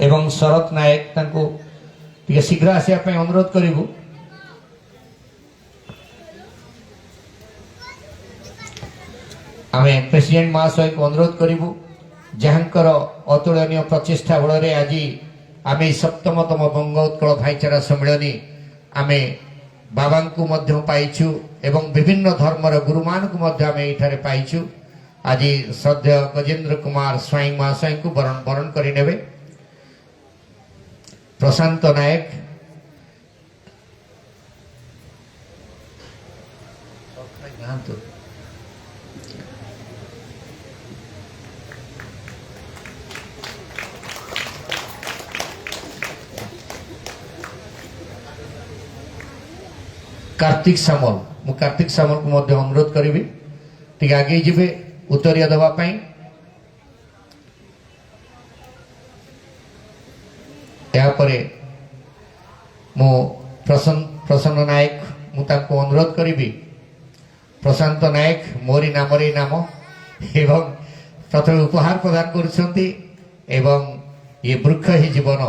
एवं शरत नायक तांको टिके शीघ्र आसिया पे अनुरोध करिवु। आमे प्रेसिडेंट महाशय को अनुरोध करिवु जहाँकर अतुलनीय प्रचेष्टा बल आज आमे 7तम बंगोत्कल भाईचारा सम्मेलनी आमे बाबा को मध्य पाइछु एवं विभिन्न धर्मर गुरुमान को मध्य आमे इठारे पाइछु। आज श्रद्धेय गजेंद्र कुमार स्वाई महाशय को वरण करिनेबे। प्रशांत नायक कार्तिक सामल मु कार्तिक सामल को मध्य अनुरोध करी टे आगे जीवे उत्तरीय दवापाई। यापरे मु प्रसन्न नायक मुझको अनुरोध करी। प्रशांत नायक मोरी नाम एवं प्रथम उपहार प्रदान कर ये वृक्ष ही जीवन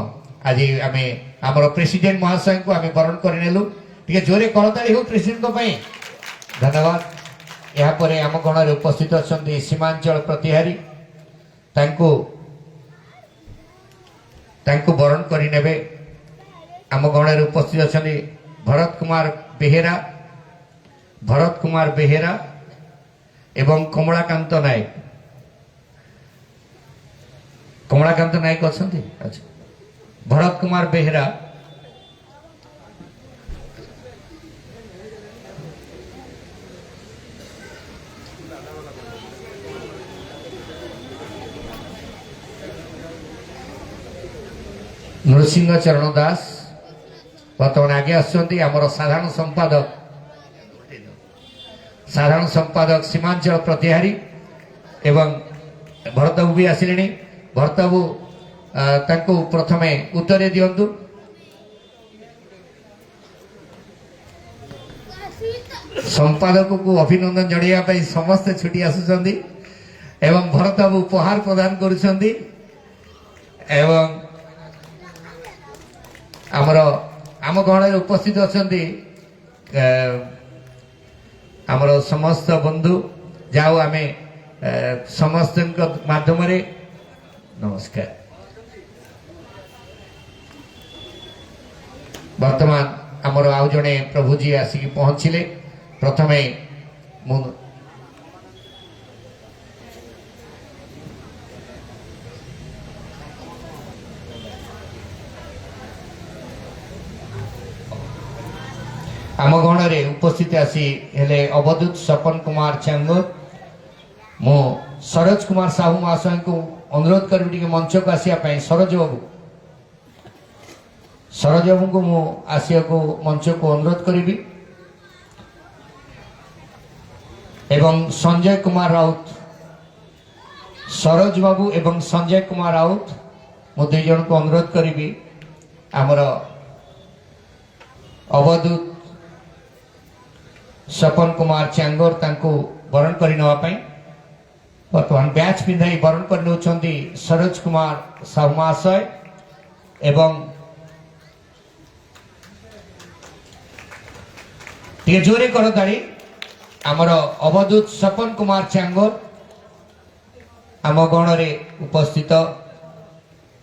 आज आमे आमर प्रेसिडेंट महाशय को आमे वरण करनेलु। टिके जोरे करताली हो प्रेसिडेंट को पई धन्यवाद। यहाँ पर आम गण उपस्थित अच्छा सीमांचल प्रतिहारी तांको वरण करें। आम गण उपस्थित अच्छा भरत कुमार बेहेरा एवं कमलाकांत नायक अच्छा। भरत कुमार बेहेरा नृसिंह चरण दास बर्तमान आगे आमर साधारण संपादक सीमांचल प्रतिहारी एवं भरतबाबू भी आसिले। भरतबाबू तांको प्रथमे उत्तर दियंतु। संपादक को अभिनंदन जणाइबा समस्ते छुट्टी आसुचंदी एवं भरतबाबू उपहार प्रदान करुचंदी एवं आमर आम गण उपस्थित अच्छा आमर समस्त बंधु जाओ आमे समस्त माध्यम नमस्कार। वर्तमान आमर आउ जड़े प्रभुजी आसिक पहुँचले। प्रथमे आम गण उपस्थित आसी हेले अवधूत सपन कुमार चांगोर मु सरोज कुमार साहू महाशय को अनुरोध करी मंच को आसापी। सरोज बाबू को मु आसिया को मंच को अनुरोध करी एवं संजय कुमार राउत सरोज बाबू एवं संजय कुमार राउत मु दुई जन को अनुरोध करी आमर अवधूत सपन कुमार चांगोर तांको वरण करने बर्तमान बैच पिंधाई वरण करने सरोज कुमार साहू महाशय एवं जोरे करताड़ी आमर अवधूत सपन कुमार चांगोर आम गण उपस्थित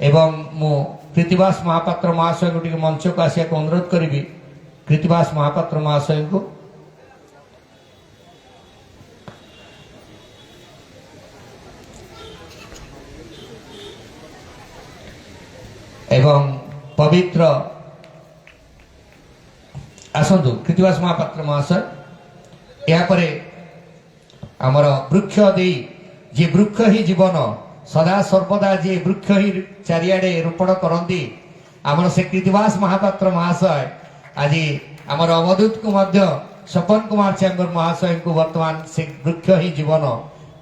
एवं मु कृतिवास महापात्र महाशय को मंच को आसिया को अनुरोध करी। कृतिवास महापात्र महाशय को एवं पवित्र आसतु कृतिवास महापात्र महाशय। यापर आमर वृक्ष दे जे वृक्ष ही जीवन सदा सर्वदा जे वृक्ष ही चारिआडे रोपण करती आमर से कृतिवास महापात्र महाशय आज आमर अवधूत को मध्य सपन कुमार चांगोर महाशय को वर्तमान से वृक्ष ही जीवन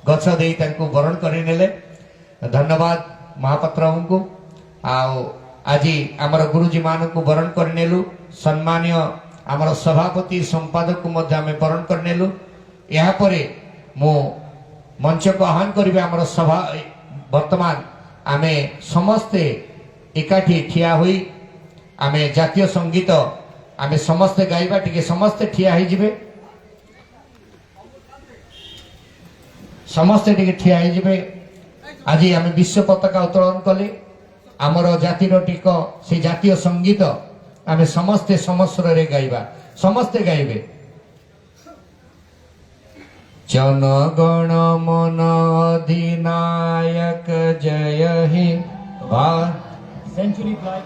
गछ दे वरण करने। धन्यवाद महापात्र को। आज आमर गुरुजी मान को वरण करनेलु। सम्मान्य आमर सभापति संपादक को मध्य आमे वरण करनेलु। यहाँ पर मु मंच को आह्वान करी आमर सभा वर्तमान आमे समस्ते एकाठी ठिया हुई आमे जातीय संगीत आमे समस्ते गाइबा टिके समस्ते ठिया ही जिबे समस्ते टिके ठिया ही जिबे आज आमे विश्व पताका उत्तोलन कले आमर जातिर टिक से जातीय संगीत आमे समस्ते समस्वर रे गाइबा समस्ते गाइबे जनगण मन अधिनायक जय हे सेंचुरी फ्लाई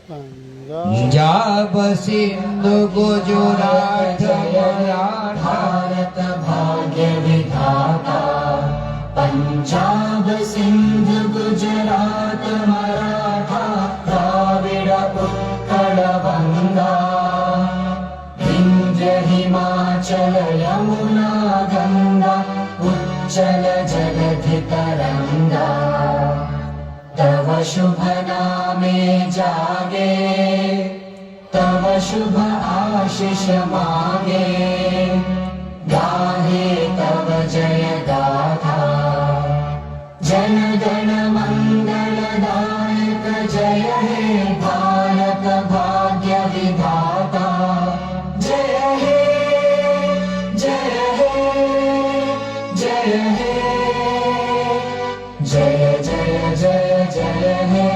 पंजाब सिंधु गुजरात भारत भाग्य विधाता पंजाब सिंध गुजरात मराठा द्राविड़ उत्कल बंगा विंध्य हिमाचल यमुना गंगा उच्चल जलधि तरंगा तव शुभ नामे जागे तव शुभ आशीष मांगे गाहे तव जय गाथा जन गण मंगल दायक जय हे भारत भाग्य विधाता जय हे जय हे जय हे जय जय जय जय हे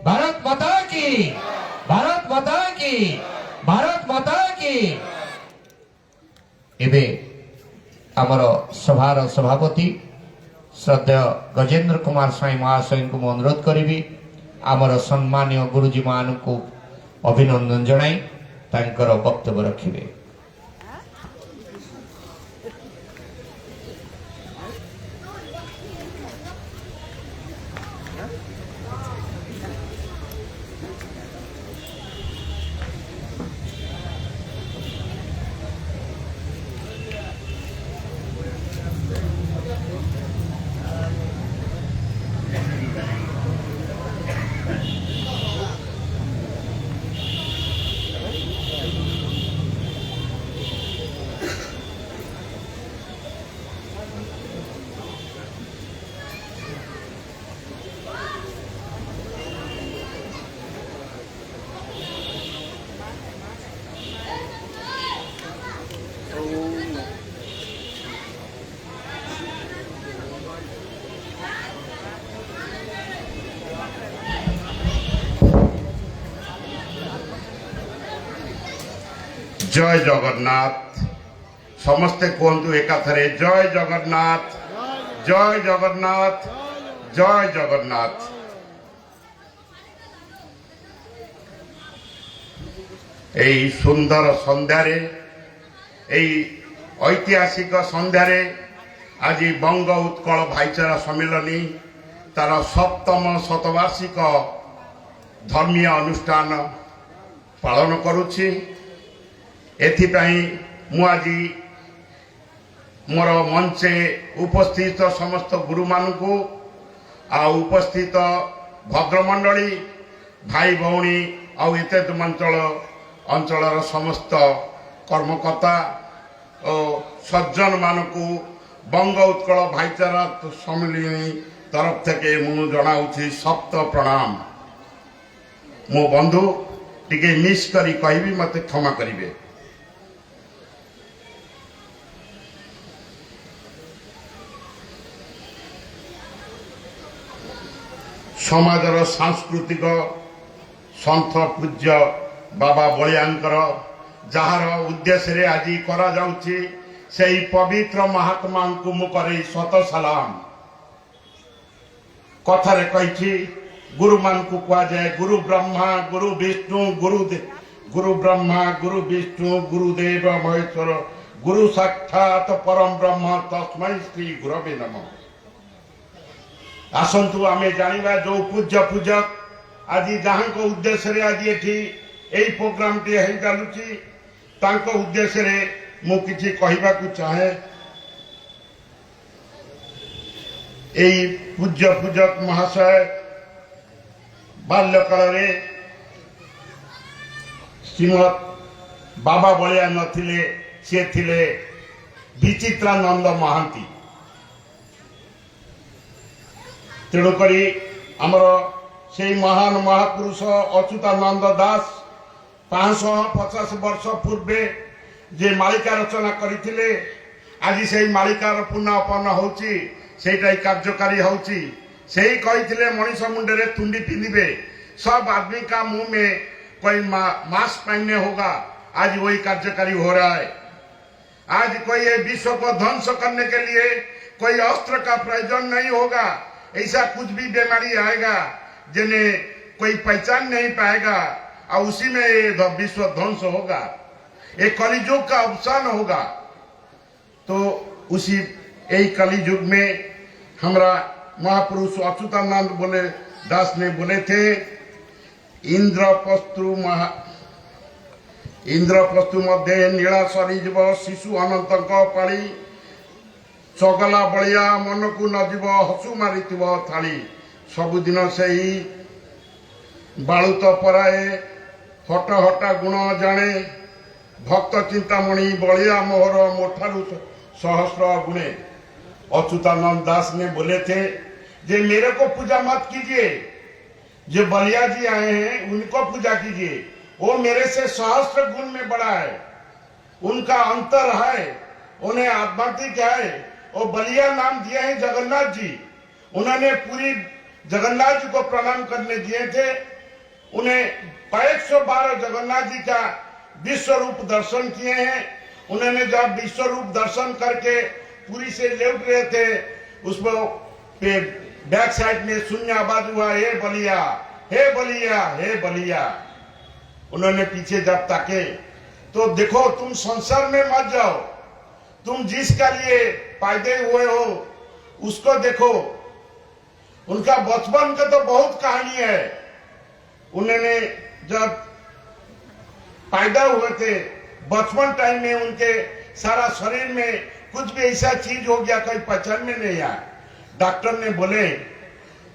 भारत माता की भारत माता की भारत माता की एबे आमर सभार सभापति श्रद्धेय गजेंद्र कुमार स्वाई महाशय को मैं अनुरोध करी आमर सम्मान्य गुरुजी मान को अभिनंदन जनाई तांकर वक्तव्य रखिबे। जय जगन्नाथ समस्ते कहतु एकाथरे जय जगन्नाथ जय जगन्नाथ जय जगन्नाथ। এই সুন্দর সন্ধ্যারে এই ঐতিহাসিক সন্ধ্যারে আজি বঙ্গ উৎকল ভাইচারা সম্মিলনী তার সপ্তম শতবার্ষিক ধর্মীয় অনুষ্ঠান পালন করুছি। এথিপাই মু আজি মোর মঞ্চে উপস্থিত সমস্ত গুরু মানুষ উপস্থিত ভদ্রমণ্ডলী ভাই ভৌণী আতেদ অঞ্চলর সমস্ত কর্মকর্তা ও সজ্জন মানুষ বঙ্গ উৎকল ভাইচারা সম্মিলনী তরফ থেকে মু জনাউছি সপ্ত প্রণাম। মো বন্ধু টিকে মিস করি কহিবি মতে ক্ষমা করিবে। সমাজর সাংস্কৃতিক সন্থ পূজ্য বাবা বলিয়াঙ্কর যাহার উদ্দেশ্যে আজি করা যাଉଛି সেই পবিত্র মহাত্মাଙ୍କୁ মু করে শত সালাম। কথারে কইছি গুরু মানকু কুয়াযাଏ গুরু ব্রহ্মা গুরু বিষ্ণু গুরু ব্রহ্মা গুরু বিষ্ণু গুরুদেব মহেশ্বর গুরু সাক্ষাৎ পরম ব্রহ্ম তস্मै শ্রী গুরবে নমঃ। आसतु आमे जानिबा जो पूज्य पूजक आज जहाँ उद्देश्य आज ये प्रोग्राम टी चलुची तांको उद्देश्य मु किछि कहिबाकु चाहे। एई पूज्य पूजक महाशय बाल्यकाल श्रीमद बाबा बलिया नथिले से थिले विचित्रानंद महांती तेणुकरी आमर से महान महापुरुष अच्युतानंद दास 550 वर्ष पूर्वे जे मालिका रचना करथिले आज से मालिकार पुनःपन होची सेटाई कार्यकारी होची सही कही मनीष मुंडे रे तुंडी पिंधिबे सब आदमी का मुंह में कोई मास्क पहनने होगा। आज वही कार्यकारी हो रहा है। आज कोई ये विश्व को ध्वंस करने के लिए कोई अस्त्र का प्रयोजन नहीं होगा। ऐसा कुछ भी बीमारी आएगा जिन्हें कोई पहचान नहीं पाएगा और उसी में ये विश्व ध्वंस होगा। एक कलियुग का अवसान होगा। तो उसी यही कलियुग में हमारा महापुरुष अच्युतानंद बोले दास ने बोले थे इंद्रप्रस्थु मध्य नीला सरीजीव शिशु अनंत पाली चगला बलिया मन को नजीव हसु मारी थाली सबुदिन से ही बालुत पराए हट हटा गुण जाने भक्त चिंतामणि बलिया मोहर मोठारू सहस्र गुणे। अच्युतानंद दास ने बोले थे जे मेरे को पूजा मत कीजिए, जो बलिया जी आए हैं उनको पूजा कीजिए, वो मेरे से सहस्र गुण में बड़ा है, उनका अंतर है, उन्हें आध्यात्मिक है। वो बलिया नाम दिए हैं जगन्नाथ जी, उन्होंने पूरी जगन्नाथ जी को प्रणाम करने दिए थे। उन्हें 112 जगन्नाथ जी का विश्व रूप दर्शन किए हैं। उन्होंने जब विश्व रूप दर्शन करके पूरी से लौट रहे थे उसको बैक साइड में शून्य आवाज हुआ, हे बलिया हे बलिया हे बलिया। उन्होंने पीछे जब ताके तो देखो तुम संसार में मत जाओ, तुम जिसका लिए पैदा हुए हो उसको देखो। उनका बचपन का तो बहुत कहानी है। उन्होंने जब पैदा हुए थे बचपन टाइम में उनके सारा शरीर में कुछ भी ऐसा चीज हो गया कोई पहचान में नहीं आया। डॉक्टर ने बोले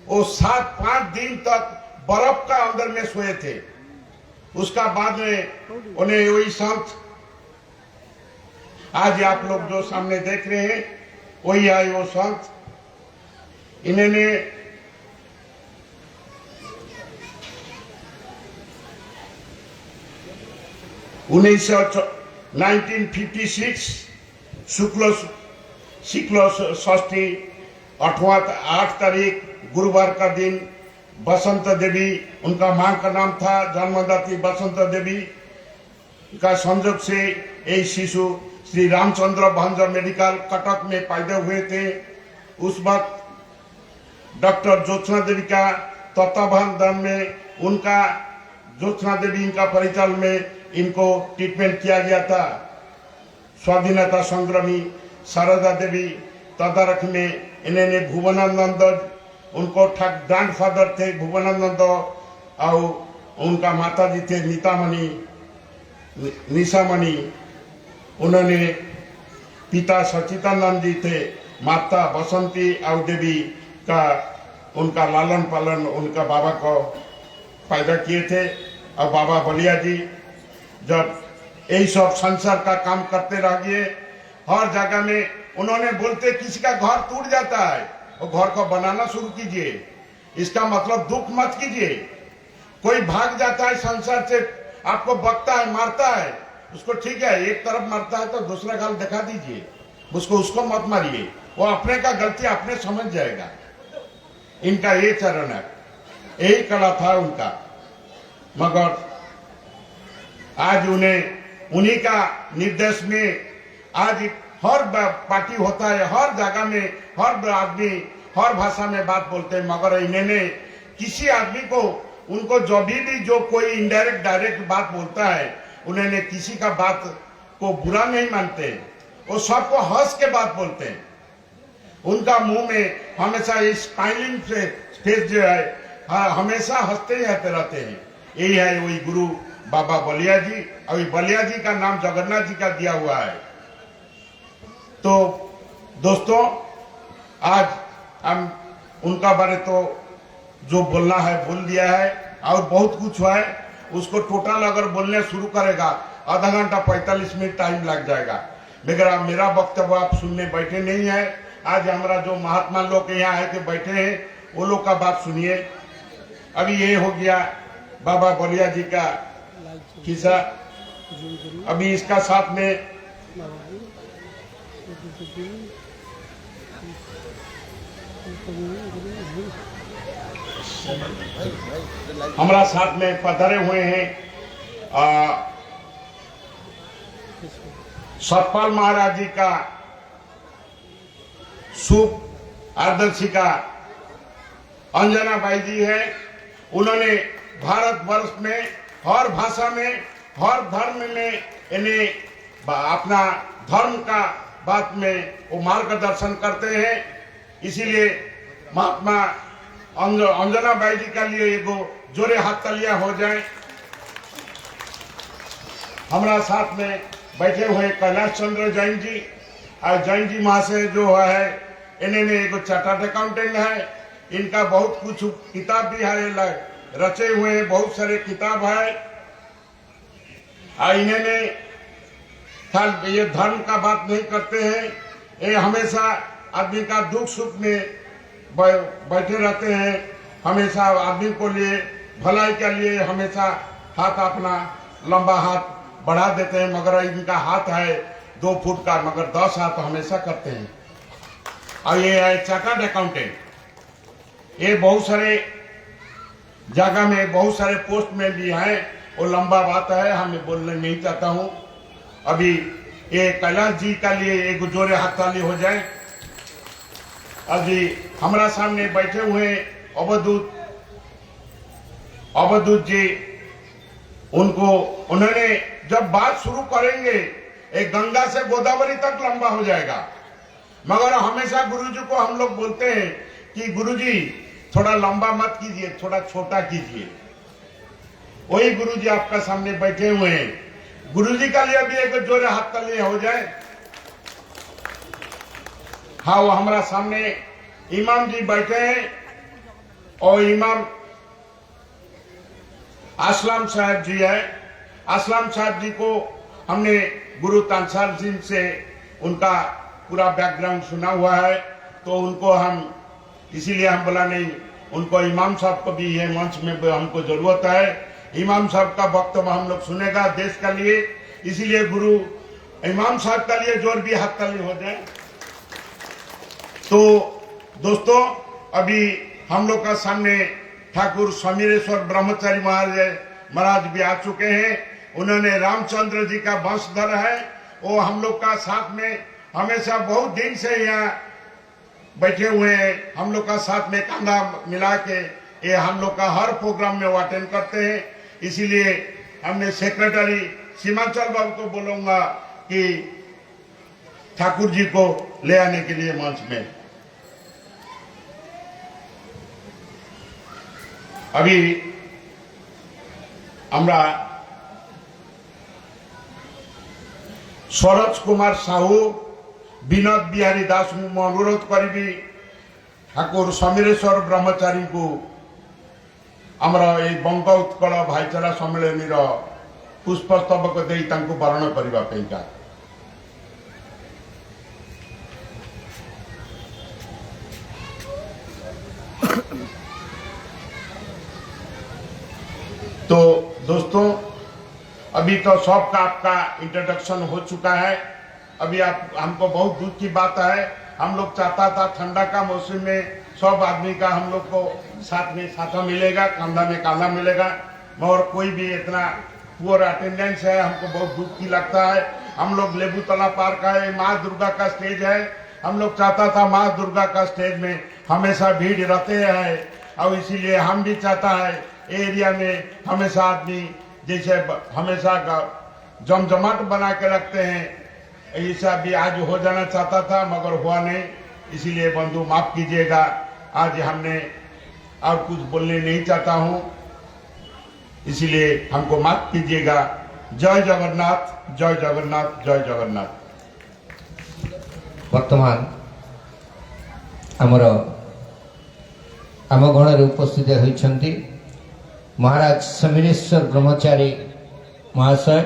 वो 7-5 दिन तक बर्फ का अंदर में सोए थे। उसका बाद में उन्हें वही संत आज आप लोग जो सामने देख रहे हैं वही आए वो संत। इन्होंने उन्नीस 1956 शुक्ल षष्ठी 8 तारीख गुरुवार का दिन बसंत देवी, उनका मां का नाम था जन्मदात्री बसंत देवी का संयोग से एक शिशु श्री रामचंद्र भंज मेडिकल कटक में पैदा हुए थे। उस वक्त डॉक्टर ज्योत्सना देवी का तत्वावधान में उनका ज्योत्सना देवी इनका परिचालन में इनको ट्रीटमेंट किया गया था। स्वाधीनता संग्रामी शारदा देवी तदारख में इन्होंने भुवनानंद उनको ग्रैंडफादर थे भुवनानंद और उनका माता जी थे नीतामणि निशामणि। उन्होंने पिता सचिदानंद जी थे, माता बसंती और देवी का उनका लालन पालन उनका बाबा को पैदा किए थे। और बाबा बलिया जी जब यही सब संसार का काम करते रहिए हर जगह में उन्होंने बोलते किसी का घर टूट जाता है वो घर को बनाना शुरू कीजिए, इसका मतलब दुख मत कीजिए। कोई भाग जाता है संसार से आपको बकता है मारता है उसको ठीक है, एक तरफ मारता है तो दूसरा गाल दिखा दीजिए उसको मत मारिए, वो अपने का गलती अपने समझ जाएगा। इनका ये चरण है, यही कला था उनका। मगर आज उन्हीं का निर्देश में आज हर पार्टी होता है, हर जगह में हर आदमी हर भाषा में बात बोलते हैं। मगर इन्होंने किसी आदमी को उनको जो कोई इनडायरेक्ट डायरेक्ट बात बोलता है उन्होंने किसी का बात को बुरा नहीं मानते, वो सबको हंस के बात बोलते हैं। उनका मुंह में हमेशा ये स्माइलिंग फेस जो है हमेशा हंसते ही रहते हैं। यही है वही गुरु बाबा बलिया जी, और बलिया जी का नाम जगन्नाथ जी का दिया हुआ है। तो दोस्तों आज हम उनका बारे तो जो बोलना है बोल दिया है और बहुत कुछ है, उसको टोटल अगर बोलने शुरू करेगा आधा घंटा 45 मिनट टाइम लग जाएगा। मगर मेरा वक्तव्य आप सुनने बैठे नहीं है। आज हमारा जो महात्मा लोग यहाँ आके बैठे हैं वो लोग का बात सुनिए। अभी ये हो गया बाबा बलिया जी का किस्सा। अभी इसका साथ में हमारा साथ में पधारे हुए हैं सतपाल महाराज जी का शुभ आदर्शिका अंजना बाई जी है। उन्होंने भारतवर्ष में हर भाषा में हर धर्म में इन्हें अपना धर्म का बात में वो मार्गदर्शन करते हैं। इसीलिए महात्मा अंजना बाई जी का लिए एगो जोरे हाथ तालियां हो जाए। हमारा साथ में बैठे हुए कैलाश चंद्र जैन जी और जैन जी महाशय जो है इन्हें एगो चार्टर्ड अकाउंटेंट है। इनका बहुत कुछ किताब भी है, रचे हुए बहुत सारे किताब है। और इन्हें ये धर्म का बात नहीं करते हैं, ये हमेशा आदमी का दुख सुख में बैठे रहते हैं। हमेशा आदमी को लिए भलाई के लिए हमेशा हाथ अपना लंबा हाथ बढ़ा देते हैं, मगर इनका हाथ है 2 फुट का, मगर 10 हाथ हमेशा करते हैं। और ये है चार्टर्ड अकाउंटेंट। ये बहुत सारे जगह में बहुत सारे पोस्ट में भी हैं। वो लंबा बात है, हमें बोलने नहीं चाहता हूं। अभी ये कैलाश जी का लिए एक जोरे हाथ ताली हो जाए। अभी हमारा सामने बैठे हुए अवधूत जी, उन्होंने जब बात शुरू करेंगे एक गंगा से गोदावरी तक लंबा हो जाएगा, मगर हमेशा गुरुजी को हम लोग बोलते हैं कि गुरुजी थोड़ा लंबा मत कीजिए, थोड़ा छोटा कीजिए। वही गुरुजी आपका सामने बैठे हुए हैं। गुरुजी का लिए भी एक जोरे हाथ ताली हो जाए। हाँ, वो हमारा सामने इमाम जी बैठे हैं और इमाम असलम साहब जी है। असलम साहब जी को हमने गुरु तानसेन सिंह से उनका पूरा बैकग्राउंड सुना हुआ है, तो उनको हम इसीलिए हम बोला नहीं, उनको इमाम साहब को भी ये मंच में हमको जरूरत है। इमाम साहब का वक्तव्य हम लोग सुनेगा देश का लिए, इसीलिए गुरु इमाम साहब का लिए जोर भी हाथ ताली हो जाए। तो दोस्तों, अभी हम लोग का सामने ठाकुर समीरेश्वर ब्रह्मचारी महाराज भी आ चुके हैं। उन्होंने रामचंद्र जी का वंशधर है। वो हम लोग का साथ में हमेशा बहुत दिन से यहाँ बैठे हुए हैं। हम लोग का साथ में कंधा मिला के ये हम लोग का हर प्रोग्राम में वो अटेंड करते हैं। इसीलिए हमने सेक्रेटरी सीमांचल बाबू को बोलूंगा कि ठाकुर जी को ले आने के लिए मंच में। अभी আমরা সরোজ কুমার সাহু, বিনোদ বিহারী দাস অনুরোধ করিবি ঠাকুর সমীরেশ্বর ব্রহ্মচাରୀ को ଆମର এই ବଙ୍ଗ ଉତ୍କଳ ଭାଇଚାରା ସମ୍ମିଳନୀର ପୁଷ୍ପସ୍ତବକ ଦେଇ ତାଙ୍କୁ ବରଣ କରିବା ପାଇଁକା। तो दोस्तों, अभी तो सबका आपका इंट्रोडक्शन हो चुका है। अभी आप हमको बहुत दुख की बात है, हम लोग चाहता था ठंडा का मौसम में सब आदमी का हम लोग को साथ में साथा मिलेगा, कंधा में कंधा मिलेगा, मगर कोई भी इतना पुअर अटेंडेंस है, हमको बहुत दुख की लगता है। हम लोग लेबूतला पार्क है, माँ दुर्गा का स्टेज है। हम लोग चाहता था माँ दुर्गा का स्टेज में हमेशा भीड़ रहते हैं, और इसीलिए हम भी चाहता है एरिया में हमेशा आदमी जैसे हमेशा जमजमाट बना के रखते हैं, ऐसा भी आज हो जाना चाहता था मगर हुआ नहीं। इसीलिए बंधु माफ कीजिएगा, आज हमने और कुछ बोलने नहीं चाहता हूं, इसीलिए हमको माफ कीजिएगा। जय जगन्नाथ, जय जगन्नाथ, जय जगन्नाथ। वर्तमान आमर आम गण उपस्थित होती महाराज समीरेश्वर ब्रह्मचारी महाशय,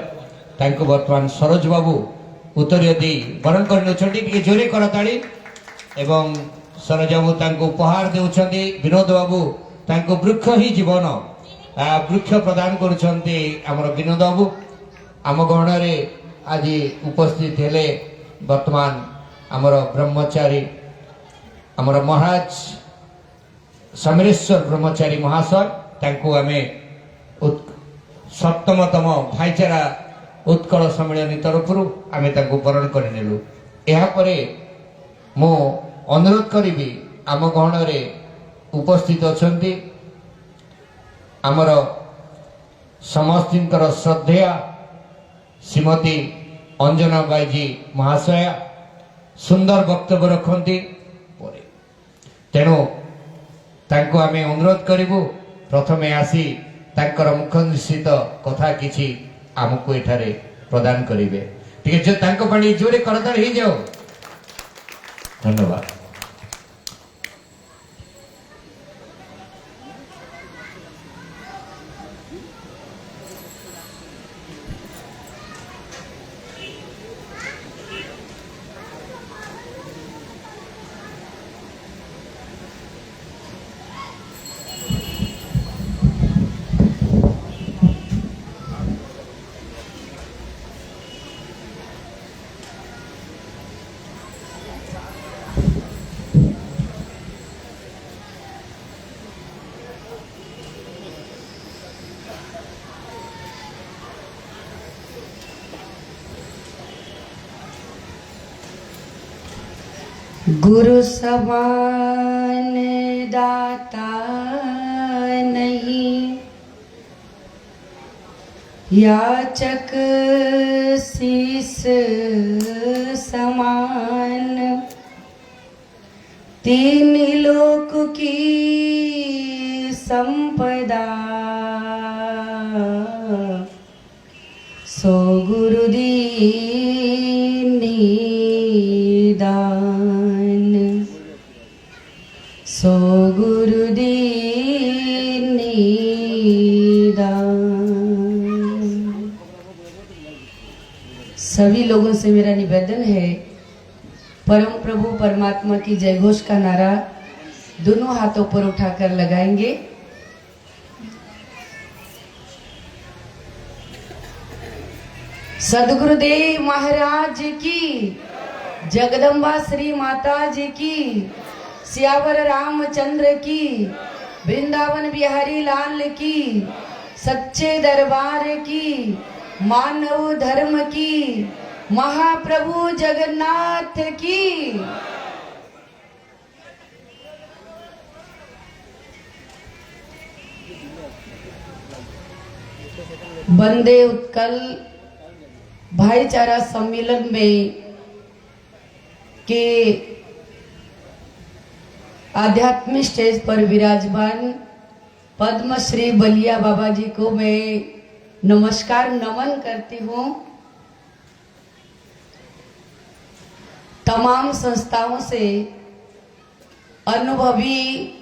तांको वर्तमान सरोज बाबू उत्तर दे बरण कर जोरे करताड़ी एवं सरोज बाबू तांको उपहार देउछन्ति विनोद बाबू तांको वृक्ष ही जीवन वृक्ष प्रदान करुछन्ति हमर विनोद बाबू आम गहन रे आज उपस्थित हेले वर्तमान हमर ब्रह्मचारी हमर महाराज समरेश्वर ब्रह्मचारी महाशय तांको आमे सप्तमतम भाईचारा उत्कल सम्मेलन तरफ आम वरण करनेलु। यापर मो अनुरोध करी आम गहन रे उपस्थित अछंती आमर समस्तर श्रद्धेय श्रीमती अंजना बाईजी महाशया सुंदर वक्तव्य रखती तेणु तांको आमे अनुरोध करिबु प्रथमे आसी तांकर मुख निश्चित कथा किछि आमको एठारे प्रदान करिवे। ठीक है जो तांको पाणी जोरे करतार ही जाओ। धन्यवाद। गुरु समान दाता नहीं, याचक शीस समान। तीन लोक की संपदा सो गुरु दीनी दान, सो गुरु दीनी दान। सभी लोगों से मेरा निवेदन है, परम प्रभु परमात्मा की जय घोष का नारा दोनों हाथों पर उठाकर लगाएंगे। सदगुरुदेव महाराज की, जगदम्बा श्री माता जी की, सियावर रामचंद्र की, वृंदावन बिहारी लाल की, सच्चे दरबार की, मानव धर्म की, महाप्रभु जगन्नाथ की। वंदे उत्कल भाईचारा सम्मेलन में के आध्यात्मिक स्टेज पर विराजमान पद्मश्री बलिया बाबा जी को मैं नमस्कार नमन करती हूँ। तमाम संस्थाओं से अनुभवी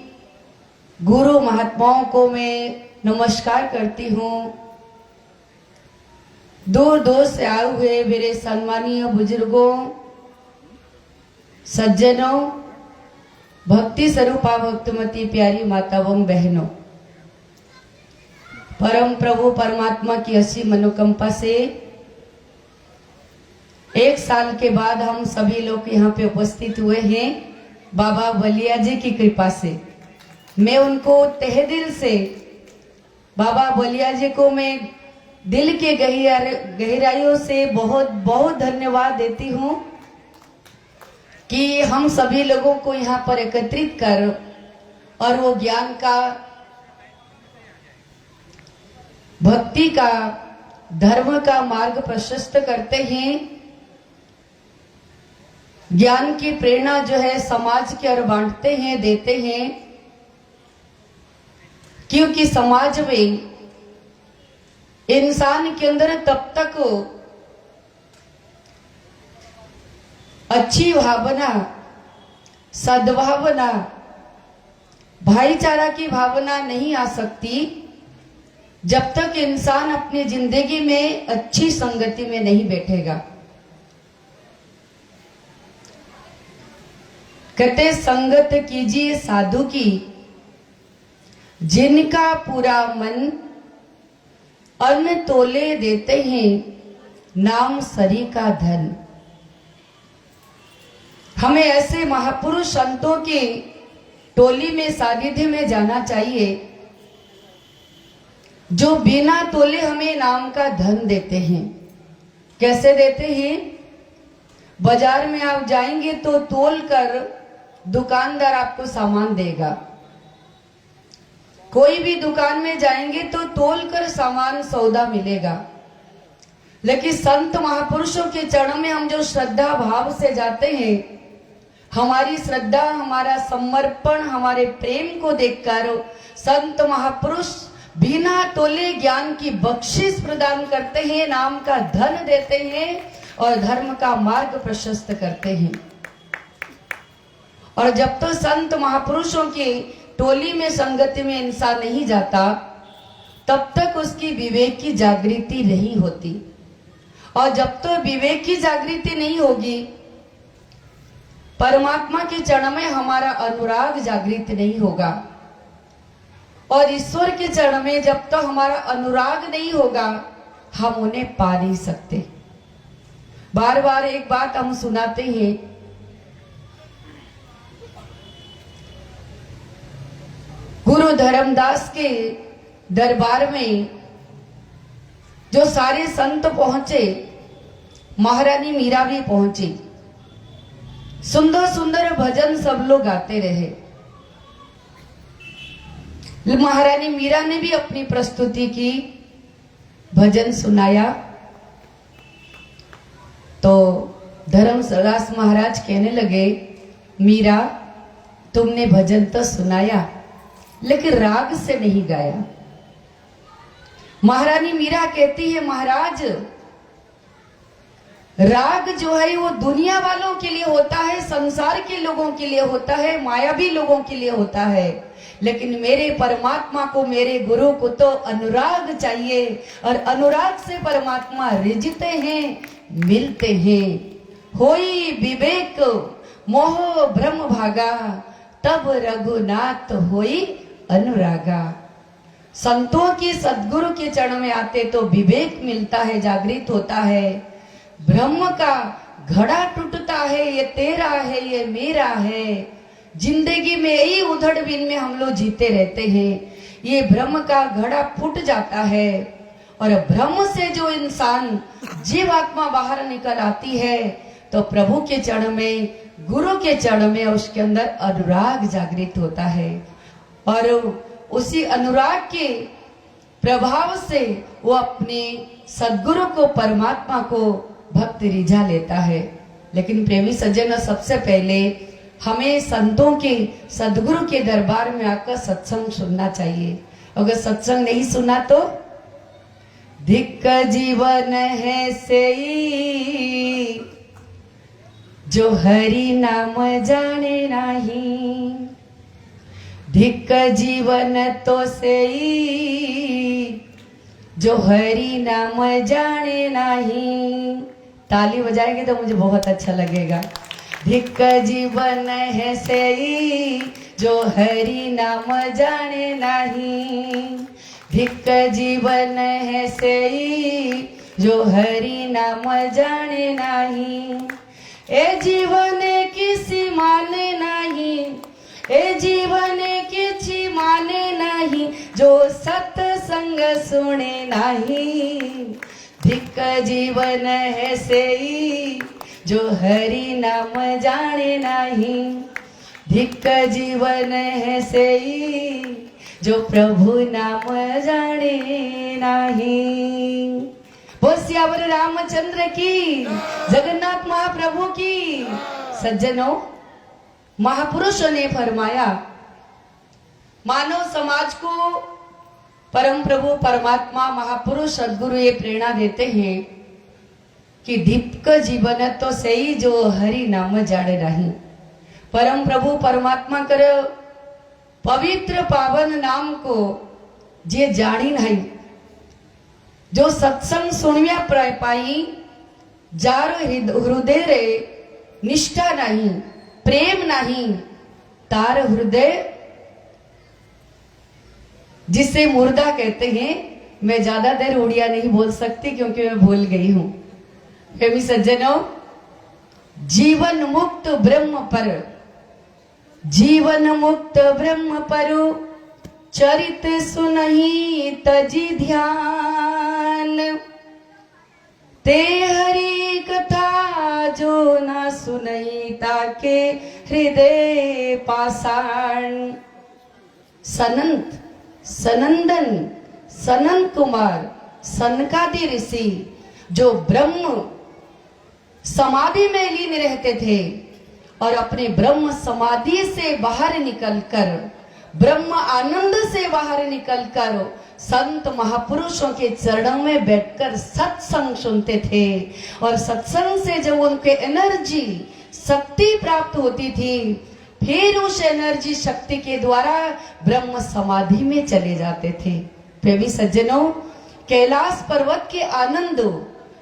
गुरु महात्माओं को मैं नमस्कार करती हूँ। दूर दूर से आए हुए मेरे सम्मानीय बुजुर्गों, सज्जनों, भक्ति स्वरूपा भक्तमती प्यारी माताओं, बहनों, परम प्रभु परमात्मा की असीम मनोकंपा से एक साल के बाद हम सभी लोग यहाँ पे उपस्थित हुए हैं। बाबा बलिया जी की कृपा से मैं उनको तहे दिल से, बाबा बलिया जी को मैं दिल के गहराइयों से बहुत बहुत धन्यवाद देती हूँ कि हम सभी लोगों को यहाँ पर एकत्रित कर और वो ज्ञान का, भक्ति का, धर्म का मार्ग प्रशस्त करते हैं। ज्ञान की प्रेरणा जो है समाज की ओर बांटते हैं, देते हैं, क्योंकि समाज में इंसान के अंदर तब तक अच्छी भावना, सद्भावना, भाईचारा की भावना नहीं आ सकती जब तक इंसान अपनी जिंदगी में अच्छी संगति में नहीं बैठेगा। कहते संगत कीजिए साधु की, जिनका पूरा मन अन्न तोले देते हैं, नाम सरी का धन। हमें ऐसे महापुरुष संतों की टोली में सानिध्य में जाना चाहिए जो बिना तोले हमें नाम का धन देते हैं। कैसे देते हैं? बाजार में आप जाएंगे तो तोल कर दुकानदार आपको सामान देगा। कोई भी दुकान में जाएंगे तो तोल कर सामान सौदा मिलेगा। लेकिन संत महापुरुषों के चरणों में हम जो श्रद्धा भाव से जाते हैं, हमारी श्रद्धा, हमारा समर्पण, हमारे प्रेम को देखकर संत महापुरुष बिना तोले ज्ञान की बख्शिश प्रदान करते हैं, नाम का धन देते हैं और धर्म का मार्ग प्रशस्त करते हैं। और जब तो संत महापुरुषों की टोली में संगति में इंसान नहीं जाता, तब तक उसकी विवेक की जागृति नहीं होती। और जब तो विवेक की जागृति नहीं होगी, परमात्मा के चरण में हमारा अनुराग जागृत नहीं होगा। और ईश्वर के चरण में जब तक हमारा अनुराग नहीं होगा, हम उन्हें पा नहीं सकते। बार बार एक बात हम सुनाते हैं, गुरु धर्मदास के दरबार में जो सारे संत पहुंचे, महारानी मीरा भी पहुंची। सुंदर सुंदर भजन सब लोग गाते रहे। महारानी मीरा ने भी अपनी प्रस्तुति की, भजन सुनाया। तो धर्मदास महाराज कहने लगे, मीरा तुमने भजन तो सुनाया लेकिन राग से नहीं गाया। महारानी मीरा कहती है, महाराज राग जो है वो दुनिया वालों के लिए होता है, संसार के लोगों के लिए होता है, मायावी लोगों के लिए होता है। लेकिन मेरे परमात्मा को, मेरे गुरु को तो अनुराग चाहिए, और अनुराग से परमात्मा रिझते हैं, मिलते हैं। होई विवेक मोह ब्रह्म भागा, तब रघुनाथ होई अनुरागा। संतों की सद्गुरु के चरण में आते तो विवेक मिलता है, जागृत होता है। ब्रह्म का घड़ा टूटता है, ये तेरा है, ये मेरा है। जिंदगी में यही उधड़ बिन में हम लोग जीते रहते हैं। ये ब्रह्म का घड़ा फूट जाता है, और ब्रह्म से जो इंसान जीव आत्मा बाहर निकल आती है, तो प्रभु के चरण में, गुरु के चरण में उसके अंदर अनुराग जागृत होता है। और उसी अनुराग के प्रभाव से वो अपने सद्गुरु को, परमात्मा को भक्त रिझा लेता है। लेकिन प्रेमी सज्जन, सबसे पहले हमें संतों के, सद्गुरु के दरबार में आकर सत्संग सुनना चाहिए। अगर सत्संग नहीं सुना तो धिक्क जीवन है सेई, जो हरि नाम जाने नहीं। धिक्क जीवन तो सेई, जो हरि नाम जाने नहीं। ताली बजाएंगे तो मुझे बहुत अच्छा लगेगा। धिक्क जीवन है सेई, जो हरि नाम जाने नहीं। धिक्क जीवन है सेई, जो हरि नाम जाने नहीं। ए जीवन किसी माने नहीं, ए जीवन किसी माने नहीं, जो सत्संग सुने नहीं। धिक्क जीवन है सेई, जो हरि नाम जाने नहीं। धिक्क जीवन है सेई, जो प्रभु नाम जाने नहीं। वो सियावर रामचंद्र की, जगन्नाथ महाप्रभु की। सज्जनों, महापुरुषों ने फरमाया, मानव समाज को परम प्रभु परमात्मा महापुरुष सदगुरु ये प्रेरणा देते हैं कि धिक्क जीवन तो सही, जो हरि नाम जाने नहीं। परम प्रभु परमात्मा कर पवित्र पावन नाम को जे जानी नहीं, जो सत्संग सुनिया पाई, जार हृदय रे निष्ठा नहीं, प्रेम नहीं तार हृदय जिसे मुर्दा कहते हैं। मैं ज्यादा देर उड़िया नहीं बोल सकती क्योंकि मैं भूल गई हूं। प्रेमी सज्जनों, जीवन मुक्त ब्रह्म पर, जीवन मुक्त ब्रह्म परु चरित सुनहि तजी ध्यान, ते हरि कथा जो न सुनहि ताके हृदय पाषाण। सनंत सनंदन सनंत कुमार सनकादि ऋषि जो ब्रह्म समाधि में लीन रहते थे और अपने ब्रह्म समाधि से बाहर निकलकर, ब्रह्म आनंद से बाहर निकलकर संत महापुरुषों के चरणों में बैठकर सत्संग सुनते थे। और सत्संग से जब उनके एनर्जी शक्ति प्राप्त होती थी, फिर उस एनर्जी शक्ति के द्वारा ब्रह्म समाधि में चले जाते थे। प्रेमी सज्जनों, कैलाश पर्वत के आनंद,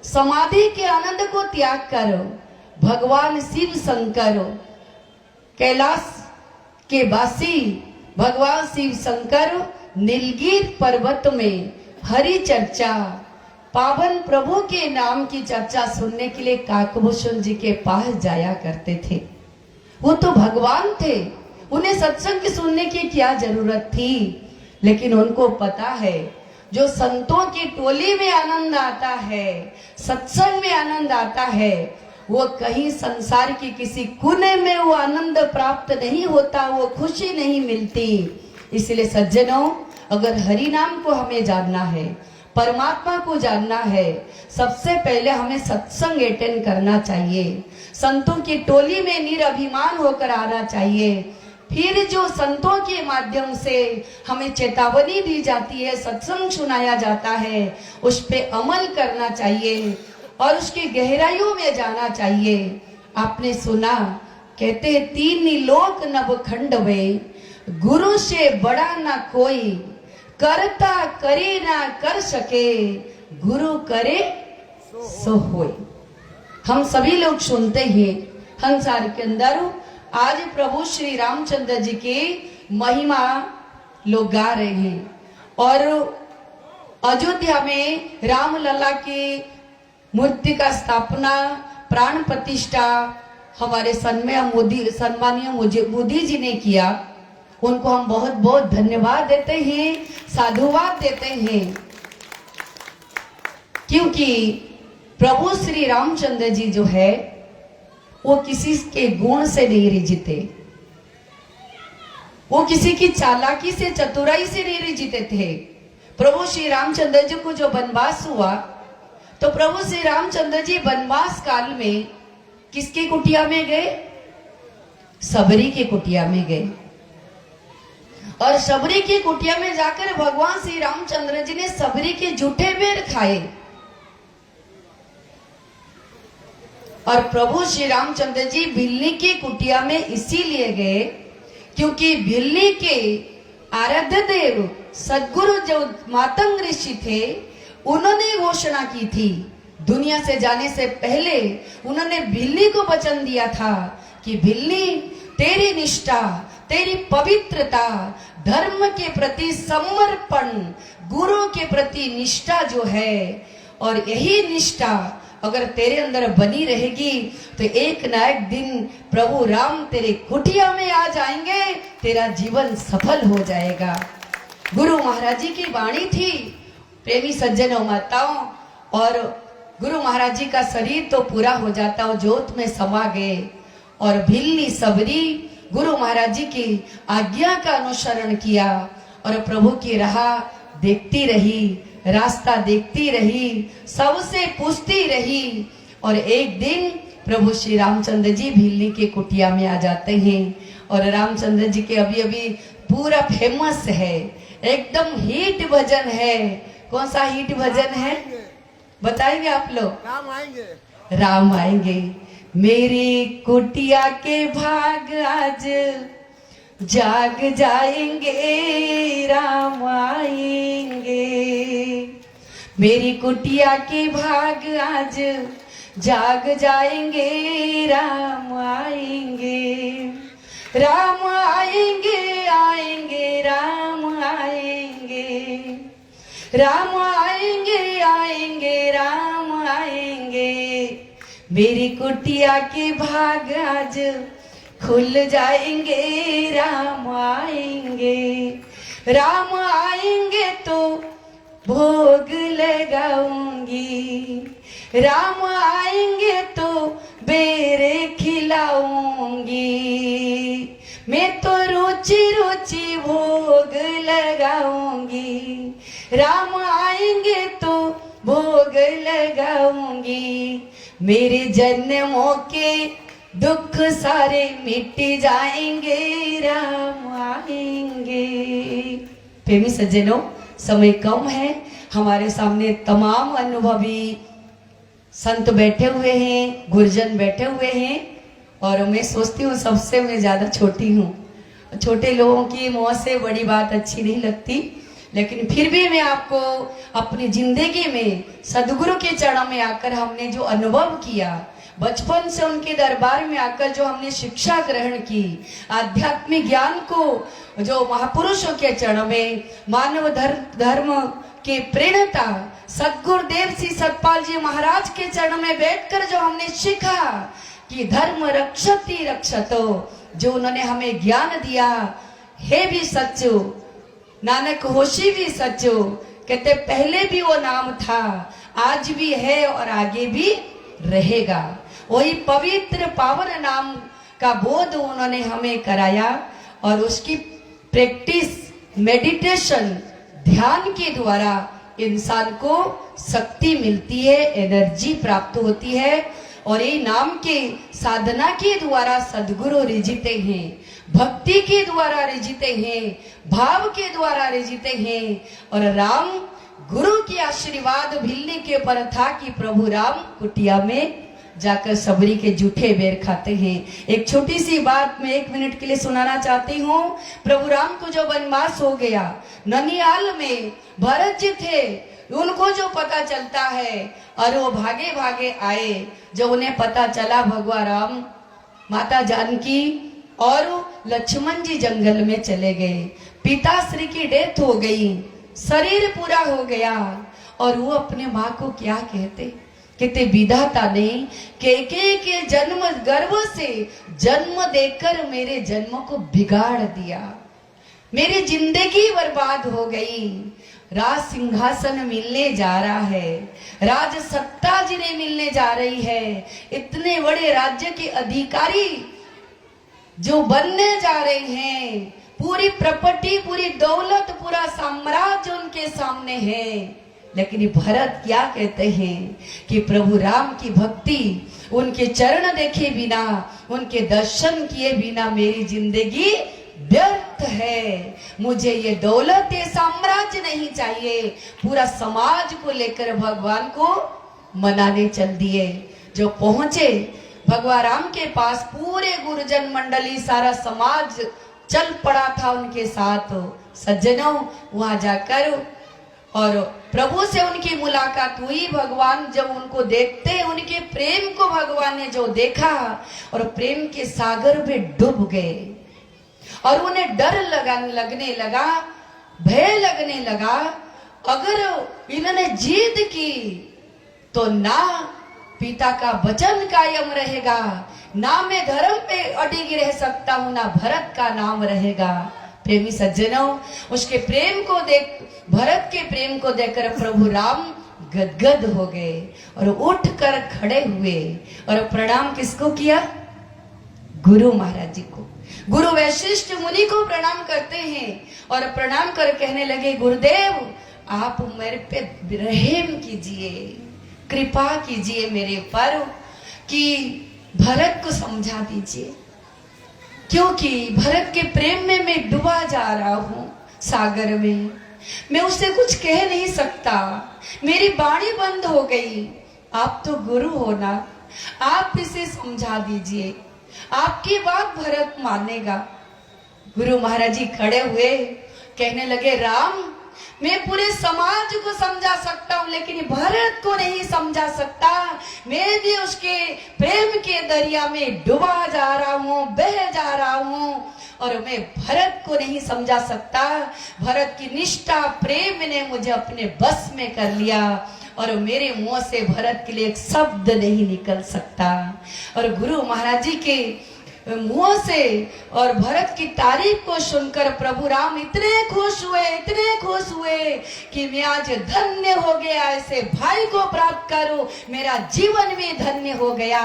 समाधि के आनंद को त्याग कर भगवान शिव शंकर, कैलाश के वासी भगवान शिव शंकर नीलगिरी पर्वत में हरि चर्चा, पावन प्रभु के नाम की चर्चा सुनने के लिए काकभूषण जी के पास जाया करते थे। वो तो भगवान थे, उन्हें सत्संग सुनने की क्या जरूरत थी। लेकिन उनको पता है जो संतों की टोली में आनंद आता है, सत्संग में आनंद आता है, वो कहीं संसार की किसी कोने में वो आनंद प्राप्त नहीं होता, वो खुशी नहीं मिलती। इसलिए सज्जनों, अगर हरि नाम को हमें जानना है, परमात्मा को जानना है, सबसे पहले हमें सत्संग अटेंड करना चाहिए, संतों की टोली में निरभिमान होकर आना चाहिए। फिर जो संतों के माध्यम से हमें चेतावनी दी जाती है, सत्संग सुनाया जाता है, उस पे अमल करना चाहिए और उसकी गहराइयों में जाना चाहिए। आपने सुना, कहते तीन लोक नवखंड वे, गुरु से बड़ा ना कोई, करता करे ना कर सके, गुरु करे सो होय। हम सभी लोग सुनते हैं संसार के अंदर आज प्रभु श्री रामचंद्र जी की महिमा लोग गा रहे हैं और अयोध्या में रामलला की मूर्ति का स्थापना, प्राण प्रतिष्ठा हमारे सम्मानीय मोदी जी ने किया। उनको हम बहुत बहुत धन्यवाद देते हैं, साधुवाद देते हैं, क्योंकि प्रभु श्री रामचंद्र जी जो है वो किसी के गुण से नहीं रिझते, वो किसी की चालाकी से, चतुराई से नहीं रिझते थे। प्रभु श्री रामचंद्र जी को जो वनवास हुआ, तो प्रभु श्री रामचंद्र जी वनवास काल में किसकी कुटिया में गए? सबरी की कुटिया में गए। और सबरी की कुटिया में जाकर भगवान श्री रामचंद्र जी ने सबरी के जूठे बेर खाए। और प्रभु श्री रामचंद्र जी भिल्ली की कुटिया में इसीलिए गए क्योंकि भिल्ली के आराध्य देव सदगुरु जो मातंग ऋषि थे, उन्होंने घोषणा की थी, दुनिया से जाने से पहले उन्होंने भिल्ली को वचन दिया था कि भिल्ली, तेरी निष्ठा, तेरी पवित्रता, धर्म के प्रति समर्पण, गुरु के प्रति निष्ठा जो है, और यही निष्ठा अगर तेरे अंदर बनी रहेगी तो एक ना एक दिन प्रभु राम तेरे कुटिया में आ जाएंगे, तेरा जीवन सफल हो जाएगा। गुरु महाराज जी की वाणी थी, प्रेमी सज्जनों माताओं, और गुरु महाराज जी का शरीर तो पूरा हो जाता, वो जोत में समा गए। और भिल्ली सबरी गुरु महाराज जी की आज्ञा का अनुसरण किया और प्रभु की राह देखती रही, रास्ता देखती रही, सबसे पूछती रही। और एक दिन प्रभु श्री रामचंद्र जी भिल्ली के कुटिया में आ जाते हैं। और रामचंद्र जी के अभी अभी पूरा फेमस है, एकदम हिट भजन है। कौन सा हिट भजन है बताएंगे आप लोग? राम आएंगे, राम आएंगे। मेरी कुटिया के भाग आज जाग जाएंगे, राम आएंगे। मेरी कुटिया के भाग आज जाग जाएंगे राम आएंगे, राम आएंगे आएंगे राम आएंगे, राम आएंगे आएंगे राम आएंगे, मेरी कुटिया के भाग आज खुल जाएंगे राम आएंगे, राम आएंगे तो भोग लगाऊंगी, राम आएंगे तो बेरे खिलाऊंगी, मैं तो रुचि रुचि भोग लगाऊंगी, राम आएंगे तो भोग लगाऊंगी, मेरे जन्मों के दुख सारे मिट जाएंगे राम आएंगे। प्रेमी सज्जनों, समय कम है, हमारे सामने तमाम अनुभवी संत बैठे हुए हैं, गुरुजन बैठे हुए हैं, और मैं सोचती हूँ सबसे मैं ज्यादा छोटी हूँ। छोटे लोगों की मुंह से बड़ी बात अच्छी नहीं लगती, लेकिन फिर भी मैं आपको अपनी जिंदगी में सदगुरु के चरणों में आकर हमने जो अनुभव किया, बचपन से उनके दरबार में आकर जो हमने शिक्षा ग्रहण की, आध्यात्मिक ज्ञान को जो महापुरुषों के चरणों में, मानव धर्म के प्रेरणता सदगुरुदेव श्री सतपाल जी महाराज के चरणों में बैठकर जो हमने सीखा कि धर्म रक्षति रक्षतो, जो उन्होंने हमें ज्ञान दिया है भी सच्चो, नानक होशी भी सच्चो, कहते पहले भी वो नाम था, आज भी है और आगे भी रहेगा। वही पवित्र पावन नाम का बोध उन्होंने हमें कराया, और उसकी प्रैक्टिस मेडिटेशन ध्यान के द्वारा इंसान को शक्ति मिलती है, एनर्जी प्राप्त होती है, और ये नाम के साधना के द्वारा सदगुरु रिझते हैं, भक्ति के द्वारा रिझते हैं, भाव के द्वारा रिझते हैं। और राम गुरु की आशीर्वाद मिलने के पर था कि प्रभु राम कुटिया में जाकर सबरी के जूठे बेर खाते हैं। एक छोटी सी बात मैं 1 मिनट के लिए सुनाना चाहती हूँ। प्रभु राम को जो वनवास हो गया, ननियाल में भरत जी थे, उनको जो पता चलता है, और वो भागे भागे आए, जो उन्हें पता चला भगवान राम, माता जानकी और लक्ष्मण जी जंगल में चले गए, पिताश्री की डेथ हो गई, शरीर पूरा हो गया, और वो अपने माँ को क्या कहते विधाता ने के जन्म गर्भ से जन्म देकर मेरे जन्म को बिगाड़ दिया, मेरी जिंदगी बर्बाद हो गई, राज सिंहासन मिलने जा रहा है, राज सत्ता जिन्हें मिलने जा रही है, इतने बड़े राज्य के अधिकारी जो बनने जा रहे हैं, पूरी प्रॉपर्टी, पूरी दौलत, पूरा साम्राज्य उनके सामने है। लेकिन भरत क्या कहते हैं कि प्रभु राम की भक्ति, उनके चरण देखे बिना, उनके दर्शन किए बिना मेरी जिंदगी व्यर्थ है, मुझे ये दौलत, ये साम्राज्य नहीं चाहिए। पूरा समाज को लेकर भगवान को मनाने चल दिए। जो पहुंचे भगवान राम के पास, पूरे गुरुजन मंडली, सारा समाज चल पड़ा था उनके साथ। सज्जनों, वहां जाकर और प्रभु से उनकी मुलाकात हुई। भगवान जब उनको देखते, उनके प्रेम को भगवान ने जो देखा, और प्रेम के सागर में डूब गए, और उन्हें डर लगने लगा, भय लगने लगा, अगर इन्होंने जिद की तो ना पिता का वचन कायम रहेगा, ना मैं धर्म पे अडिग रह सकता हूं, ना भरत का नाम रहेगा। प्रेमी सज्जनों, उसके प्रेम को देख, भरत के प्रेम को देखकर प्रभु राम गदगद हो गए, और उठकर खड़े हुए, और प्रणाम किसको किया? गुरु महाराज जी को, गुरु वैशिष्ठ मुनि को प्रणाम करते हैं, और प्रणाम कर कहने लगे, गुरुदेव आप मेरे पे रहम कीजिए, कृपा कीजिए मेरे पर, कि भरत को समझा दीजिए, क्योंकि भरत के प्रेम में मैं डूबा जा रहा हूं सागर में, मैं उससे कुछ कह नहीं सकता, मेरी बाणी बंद हो गई। आप तो गुरु हो ना, आप इसे समझा दीजिए, आपकी बात भरत मानेगा। गुरु महाराज जी खड़े हुए, कहने लगे, राम मैं पूरे समाज को समझा सकता हूँ, लेकिन भरत को नहीं समझा सकता। मैं भी उसके प्रेम के दरिया में डूबा जा रहा हूँ, बह जा रहा हूँ, और मैं भरत को नहीं समझा सकता। भरत की निष्ठा प्रेम ने मुझे अपने बस में कर लिया, और मेरे मुंह से भरत के लिए एक शब्द नहीं निकल सकता। और गुरु महाराज जी के मुंह से और भरत की तारीफ को सुनकर प्रभु राम इतने खुश हुए कि मैं आज धन्य हो गया, ऐसे भाई को प्राप्त करूं, मेरा जीवन भी धन्य हो गया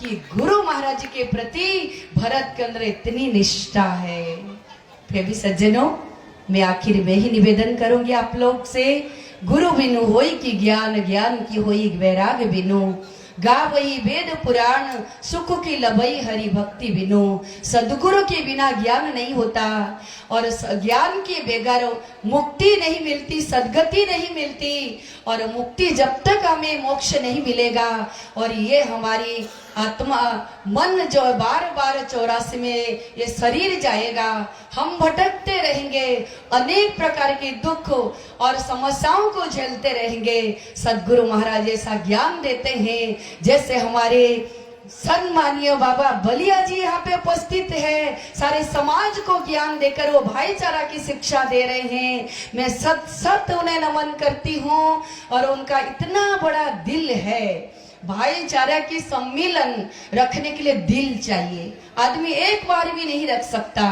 कि गुरु महाराज जी के प्रति भरत के अंदर इतनी निष्ठा है। फिर भी सज्जनों, मैं आखिर में ही निवेदन करूंगी आप लोग से, गुरु बिनु होई की ज्ञान, ज्ञान की होई वैराग बिनु, गावई वेद पुराण, सुख की लबई हरि भक्ति बिनु। सदगुरु के बिना ज्ञान नहीं होता, और ज्ञान के बगैर मुक्ति नहीं मिलती, सदगति नहीं मिलती, और मुक्ति जब तक हमें मोक्ष नहीं मिलेगा, और ये हमारी आत्मा मन जो बार बार 84 में ये शरीर जाएगा, हम भटकते रहेंगे, अनेक प्रकार के दुख और समस्याओं को झेलते रहेंगे। सदगुरु महाराज ऐसा ज्ञान देते हैं, जैसे हमारे सम्मानीय बाबा बलिया जी यहाँ पे उपस्थित है, सारे समाज को ज्ञान देकर वो भाईचारा की शिक्षा दे रहे हैं। मैं सत उन्हें नमन करती हूँ, और उनका इतना बड़ा दिल है। भाईचारा की सम्मेलन रखने के लिए दिल चाहिए, आदमी एक बार भी नहीं रख सकता,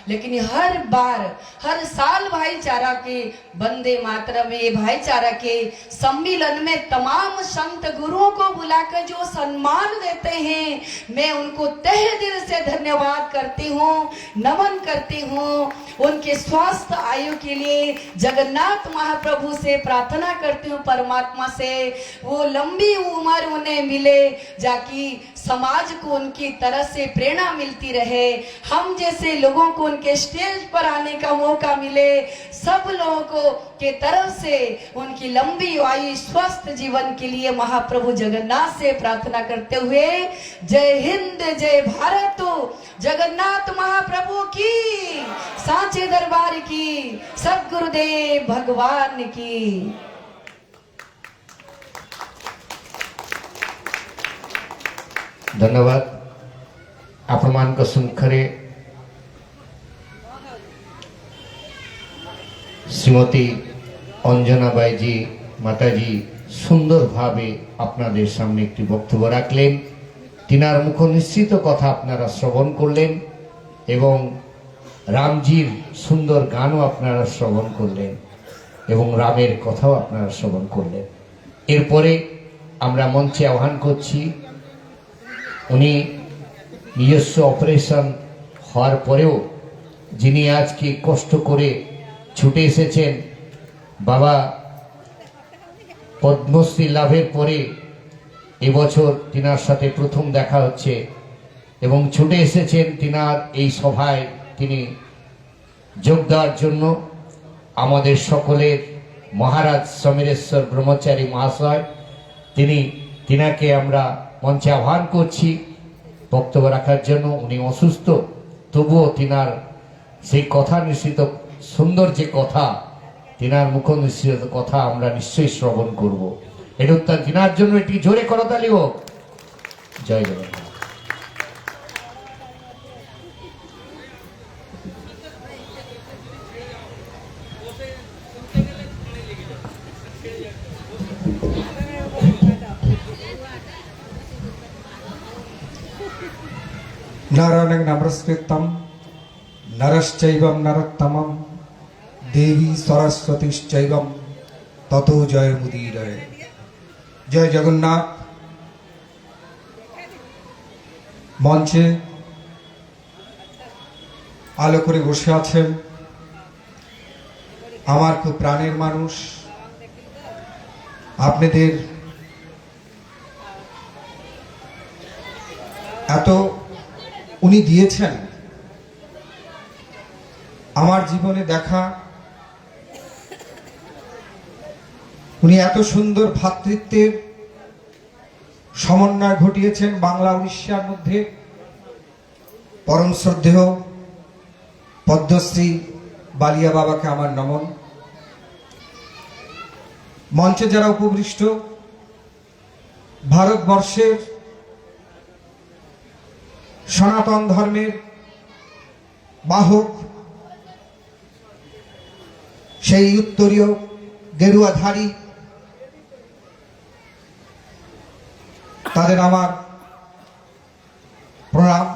लेकिन हर बार हर साल भाईचारा के वंदे मातरम में भाईचारा के सम्मेलन में तमाम संत गुरुओं को बुलाकर जो सम्मान देते हैं, मैं उनको तहे दिल से धन्यवाद करती हूँ, नमन करती हूँ। उनके स्वास्थ्य आयु के लिए जगन्नाथ महाप्रभु से प्रार्थना करती हूँ, परमात्मा से वो लंबी उम्र उन्हें मिले, जाकि समाज को उनकी तरफ से प्रेरणा मिलती रहे, हम जैसे लोगों को उनके स्टेज पर आने का मौका मिले, सब लोगों को के तरफ से उनकी लंबी आयु स्वस्थ जीवन के लिए महाप्रभु जगन्नाथ से प्रार्थना करते हुए, जय हिंद जय भारत, जगन्नाथ महाप्रभु की, सांचे दरबार की, सद्गुरुदेव भगवान की। धन्यवाद। ଆପଣମାନଙ୍କ ଶୃଙ୍ଖରେ শ্রীমতী অঞ্জনা বাইজি মাতাজি সুন্দরভাবে আপনাদের সামনে একটি বক্তব্য রাখলেন। তিনার মুখ নিশ্চিত কথা আপনারা শ্রবণ করলেন, এবং রামজির সুন্দর গানও আপনারা শ্রবণ করলেন, এবং রামের কথাও আপনারা শ্রবণ করলেন। এরপরে আমরা মঞ্চে আহ্বান করছি, উনি নিজস্ব অপারেশন হওয়ার পরেও যিনি আজকে কষ্ট করে ছুটে এসেছেন, বাবা পদ্মশ্রী লাভের পরে এবছর তিনার সাথে প্রথম দেখা হচ্ছে, এবং ছুটে এসেছেন তিনার এই সভায় তিনি যোগ দেওয়ার জন্য। আমাদের সকলের মহারাজ সমীরেশ্বর ব্রহ্মচারী মহাশয়, তিনাকে আমরা মঞ্চে আহ্বান করছি বক্তব্য রাখার জন্য। উনি অসুস্থ, তবুও তিনার সেই কথা নিশ্চিত সুন্দর যে কথা, তিনার মুখ নিশ্চিত কথা আমরা নিশ্চয়ই শ্রবণ করব। এটা তিনার জন্য একটি জোরে করতালি হোক। জয় জগন্নাথ। नारायणं नमस्कृतं नरश्चैवं नरोत्तमं देवी सरस्वतीश्चैवं ततो जयमुदीरये। जय जगन्नाथ। মঞ্চে আলো করে বসে আছেন আমার খুব প্রাণের মানুষ, আপনাদের এত উনি দিয়েছেন, আমার জীবনে দেখা উনি এত সুন্দর ভ্রাতৃত্বের সমন্বয় ঘটিয়েছেন বাংলা উড়িষ্যার মধ্যে। পরম শ্রদ্ধেয় পদ্মশ্রী বালিয়া বাবাকে আমার নমন। মঞ্চে যারা উপবিষ্ট, ভারতবর্ষের সনাতন ধর্মের বাহক, সেই উত্তরীয় গেরুয়াধারী, তাদের আমার প্রণাম।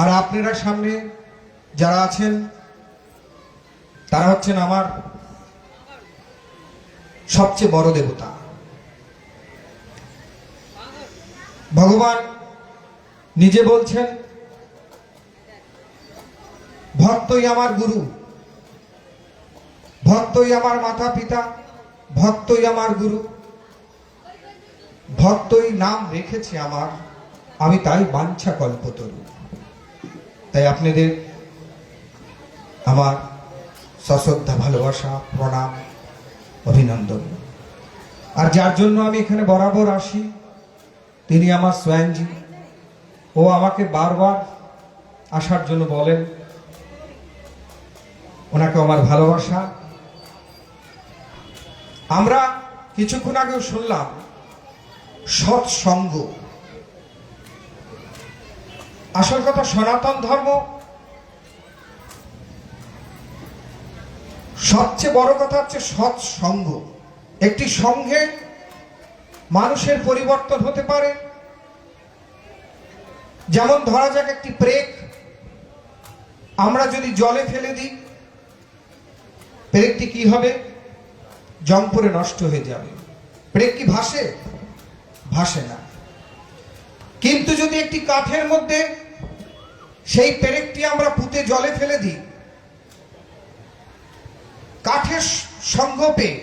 আর আপনারা সামনে যারা আছেন তারা হচ্ছেন আমার সবচেয়ে বড় দেবতা। ভগবান নিজে বলছেন, ভক্তই আমার গুরু, ভক্তই আমার মাতা পিতা, ভক্তই আমার গুরু, ভক্তই নাম রেখেছে আমার, আমি তাই বাঞ্ছা কল্পতরু। তাই আপনাদের আমার সশ্রদ্ধা ভালোবাসা, প্রণাম, অভিনন্দন। আর যার জন্য আমি এখানে বরাবর আসি তিনি আমার স্বয়ংজি। ও আমাকে বারবার আসার জন্য বলেন, ওনাকে আমার ভালোবাসা। আমরা কিছুক্ষণ আগেও শুনলাম সৎসঙ্গ। আসল কথা, সনাতন ধর্ম সবচেয়ে বড় কথা হচ্ছে সৎসঙ্গ। একটি সঙ্গে মানুষের পরিবর্তন হতে পারে। যেমন ধরা যাক একটি পেরেক আমরা যদি জলে ফেলে দিই, পেরেকটি কি হবে? জং পড়ে নষ্ট হয়ে যাবে। পেরেক কি ভাসে? ভাসে না। কিন্তু যদি একটি কাঠের মধ্যে সেই পেরেকটি আমরা পুঁতে জলে ফেলে দিই, কাঠের সঙ্গ পেয়ে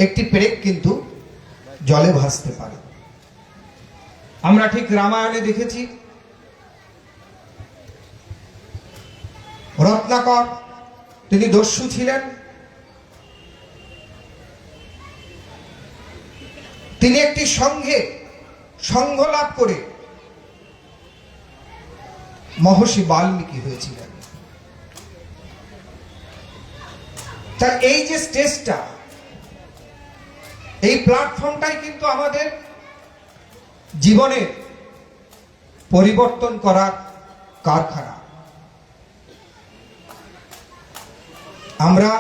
একটি পেরেক কিন্তু জলে ভাসতে পারে। আমরা ঠিক রামায়ণে দেখেছি, রত্নাকর তিনি দস্যু ছিলেন। তিনি একটি সঙ্ঘ লাভ করে মহর্ষি বাল্মীকি হয়েছিলেন। তাই এই যে স্টেজটা, এই প্ল্যাটফর্মটাই কিন্তু আমাদের জীবনের পরিবর্তন করার কারখানা। আমরা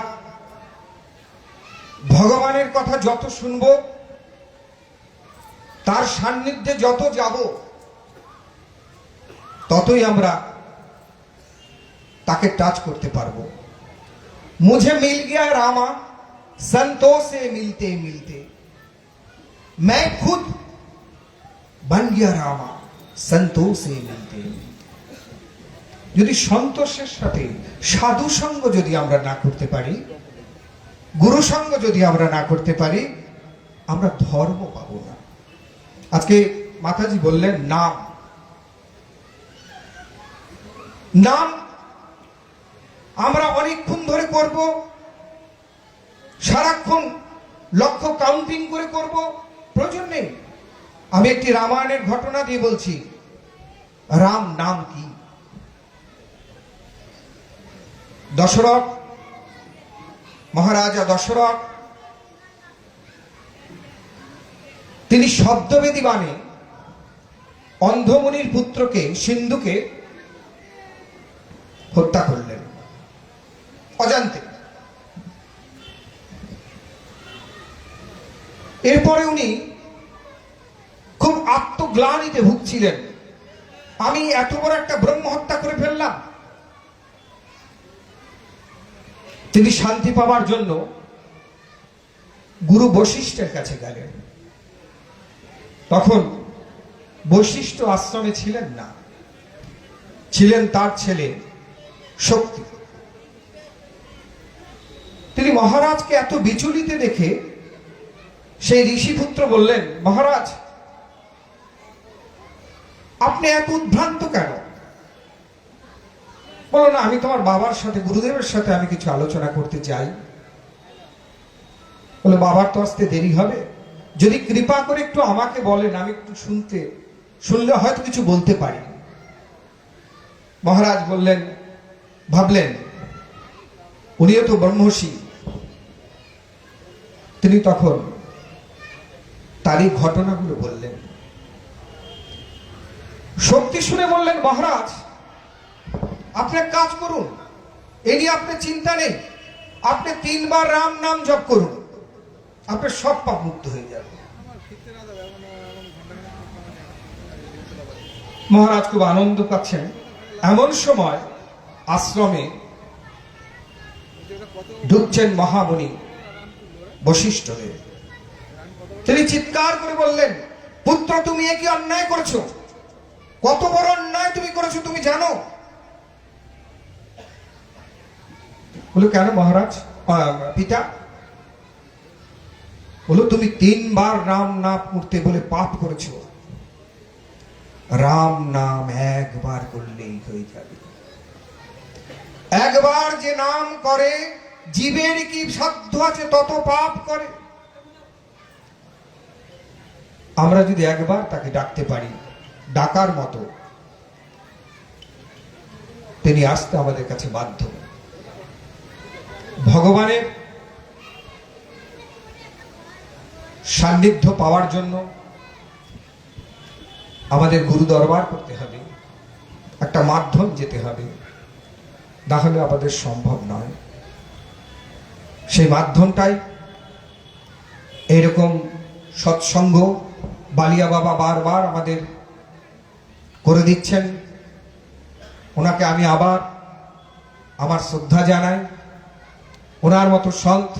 ভগবানের কথা যত শুনব, তার সান্নিধ্যে যত যাব, ততই আমরা তাকে টাচ করতে পারবো। मुझे मिल गया रामा संतों से मिलते मिलते, मैं खुद बन गया रामा संतों से मिलते मिलते। যদি সন্তোষের সাথে সাধু সঙ্গ যদি আমরা না করতে পারি, গুরু সঙ্গ যদি আমরা না করতে পারি, আমরা ধর্ম পাবো না। আজকে মাতাজি বললেন নাম, নাম আমরা অনেকক্ষণ ধরে করব, সারাক্ষণ লক্ষ্য কাউন্টিং করে করব, প্রয়োজন নেই। আমি একটি রামায়ণের ঘটনা দিয়ে বলছি। রাম নাম কি? দশরথ, মহারাজা দশরথ, তিনি শব্দবেদী বাণে অন্ধমুনির পুত্রকে সিন্ধুকে হত্যা করলেন অজান্তে। এরপরে উনি খুব আত্মগ্লানিতে ভুগছিলেন, আমি এত বড় একটা ব্রহ্ম হত্যা করে ফেললাম। তিনি শান্তি পাওয়ার জন্য গুরু বশিষ্ঠের কাছে গেলেন। তখন বশিষ্ঠ আশ্রমে ছিলেন না, ছিলেন তার ছেলে শক্তি। তিনি মহারাজকে এত বিচলিত দেখে সেই ঋষিপুত্র বললেন, মহারাজ আপনি এত উদ্ভ্রান্ত কেন? বলো না, আমি তোমার বাবার সাথে, গুরুদেবের সাথে আমি কিছু আলোচনা করতে চাই। বলে, বাবার তো আসতে দেরি হবে, যদি কৃপা করে একটু আমাকে বলেন, আমি একটু শুনলে হয়তো কিছু বলতে পারি। মহারাজ বললেন, ভাবলেন উনিও তো ব্রহ্মর্ষি, তিনি তখন তারই ঘটনাগুলো বললেন। শক্তি শুনে বললেন, মহারাজ আপনি এক কাজ করুন, এ নিয়ে আপনার চিন্তা নেই, আপনি 3 বার রাম নাম জপ করুন, আপনার সব পাপ মুক্ত হয়ে যাবে। মহারাজ খুব আনন্দ পাচ্ছেন। এমন সময় আশ্রমে ঢুকছেন মহামুনি বশিষ্ঠদেব। তিনি চিৎকার করে বললেন, পুত্র তুমি এ কি অন্যায় করেছো? কত বড় অন্যায় তুমি করেছো তুমি জানো? বলো কেন মহারাজ? পিতা বলো, তুমি 3 বার রাম নাম করতে বলে পাপ করেছো। রাম নাম একবার করলেই হয়ে যাবে। একবার যে নাম করে জীবের কি সাধ্য আছে তত পাপ করে। আমরা যদি একবার তাকে ডাকতে পারি ডাকার মতো, তিনি আসতে আমাদের কাছে বাধ্য। ভগবানের সান্নিধ্য পাওয়ার জন্য আমাদের গুরু দরবার করতে হবে, একটা মাধ্যম যেতে হবে, না হলে আমাদের সম্ভব নয়। সেই মাধ্যমটাই এরকম সৎসঙ্গ বালিয়া বাবা বারবার আমাদের করে দিচ্ছেন। ওনাকে আমি আবার আমার শ্রদ্ধা জানাই। ওনার মতো সন্ত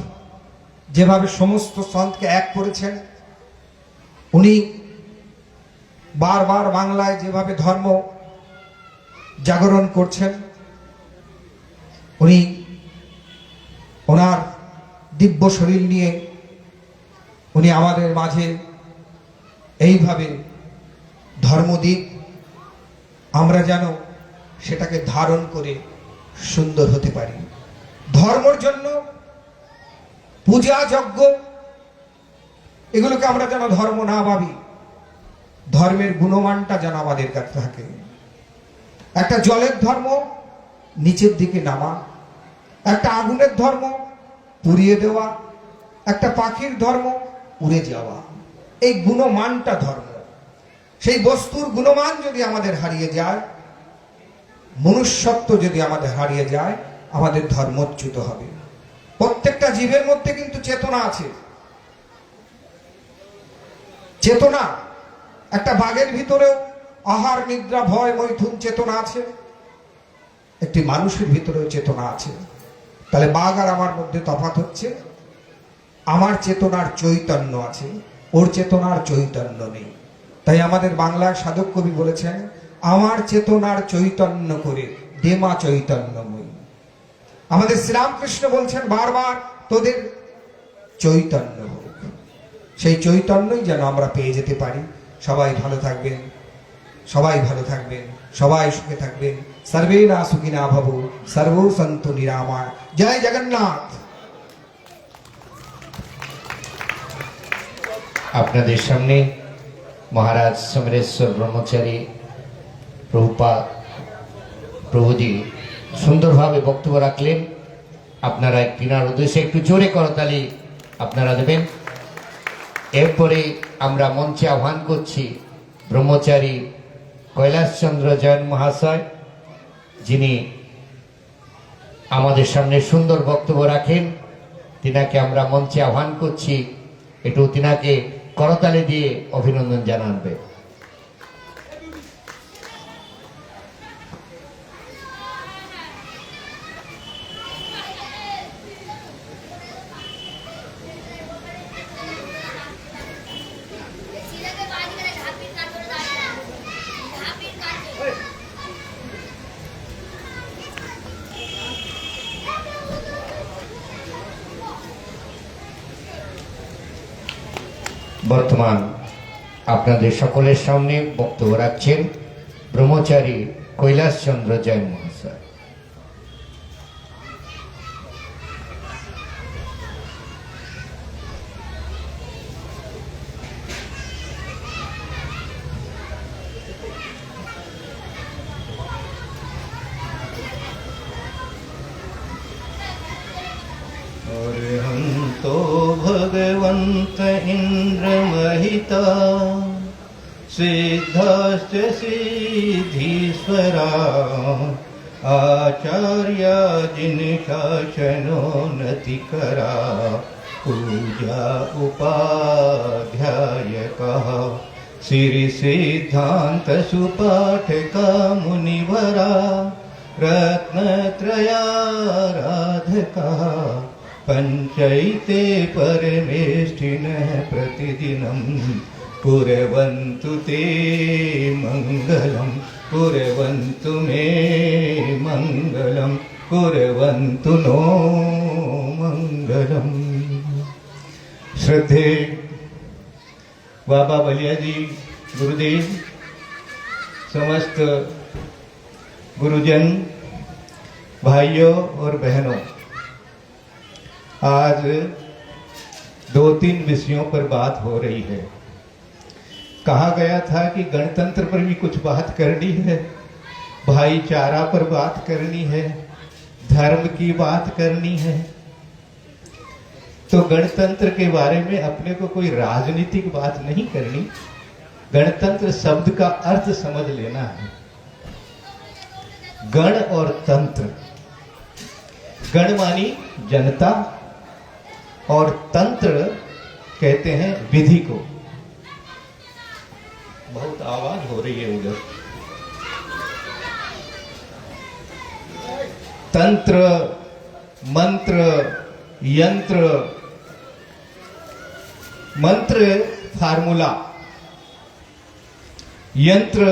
যেভাবে সমস্ত সন্তকে এক করেছেন, উনি বারবার বাংলায় যেভাবে ধর্ম জাগরণ করছেন, উনি ওনার দিব্য শরীর নিয়ে উনি আমাদের মাঝে এইভাবে ধর্ম দিক, আমরা যেন সেটাকে ধারণ করে সুন্দর হতে পারি। ধর্মের জন্য পূজা যজ্ঞ এগুলোকে আমরা যেন ধর্ম না ভাবি, ধর্মের গুণমানটা যেন আমাদের কাছে থাকে। একটা জলের ধর্ম নিচের দিকে নামা, একটা আগুনের ধর্ম পুড়িয়ে দেওয়া, একটা পাখির ধর্ম উড়ে যাওয়া। এই গুণমানটা ধর্ম। সেই বস্তুর গুণমান যদি আমাদের হারিয়ে যায়, মনুষ্যত্ব যদি আমাদের হারিয়ে যায়, আমাদের ধর্মচ্যুত হবে। প্রত্যেকটা জীবের মধ্যে কিন্তু চেতনা আছে। চেতনা, একটা বাঘের ভিতরেও আহার নিদ্রা ভয় মৈথুন চেতনা আছে, একটি মানুষের ভিতরেও চেতনা আছে। তাহলে বাঘ আর আমার মধ্যে তফাৎ হচ্ছে, আমার চেতনার চৈতন্য আছে, ওর চেতনার চৈতন্য নেই। তাই আমাদের বাংলার সাধক কবি বলেছেন, আমার চেতনার চৈতন্য করে দেমা চৈতন্যময়ী। আমাদের শ্রীরামকৃষ্ণ বলছেন বারবার, তোদের চৈতন্য হোক। সেই চৈতন্যই যেন আমরা পেয়ে যেতে পারি। সবাই ভালো থাকবেন, সবাই ভালো থাকবেন, সবাই সুখে থাকবেন। সর্বে না সুখিনা ভবু, সর্বো সন্তু নিরাময়। জয় জগন্নাথ। আপনাদের সামনে মহারাজ সমরেশ্বর ব্রহ্মচারী প্রভুপাদ প্রভুজি সুন্দরভাবে বক্তব্য রাখলেন। আপনারা তিনার উদ্দেশ্যে একটু জোরে করতালি আপনারা দেবেন। এরপরে আমরা মঞ্চে আহ্বান করছি ব্রহ্মচারী কৈলাসচন্দ্র জৈন মহাশয়, যিনি আমাদের সামনে সুন্দর বক্তব্য রাখেন। তিনাকে আমরা মঞ্চে আহ্বান করছি, একটু তিনাকে করতালি দিয়ে অভিনন্দন জানাবে। বর্তমান আপনাদের সকলের সামনে বক্তব্য রাখছেন ব্রহ্মচারী কৈলাসচন্দ্র জৈন মহাশয়। और हम तो भगवंत इंद्र महिता सिद्धश्च सिद्धीश्वरा आचार्य जिन शासनो नतिकरा पूजा उपाध्याय कहा श्री सिद्धांत सुपाठका मुनिवरा रत्नत्रयाराधका पंचैते परमेष्ठिनः प्रतिदिनं कुर्वन्तु ते मङ्गलं कुर्वन्तु मे मङ्गलं कुर्वन्तु नो मङ्गलम्। श्रद्धे बाबा बलिया जी, गुरुदेव, समस्त गुरुजन, भाइयों और बहनों, आज 2-3 विषयों पर बात हो रही है। कहा गया था कि गणतंत्र पर भी कुछ बात करनी है, भाईचारा पर बात करनी है, धर्म की बात करनी है। तो गणतंत्र के बारे में अपने को कोई राजनीतिक बात नहीं करनी, गणतंत्र शब्द का अर्थ समझ लेना है। गण और तंत्र, गण मानी जनता और तंत्र कहते हैं विधि को। बहुत आवाज हो रही है उधर। तंत्र, मंत्र, यंत्र, मंत्र फार्मूला, यंत्र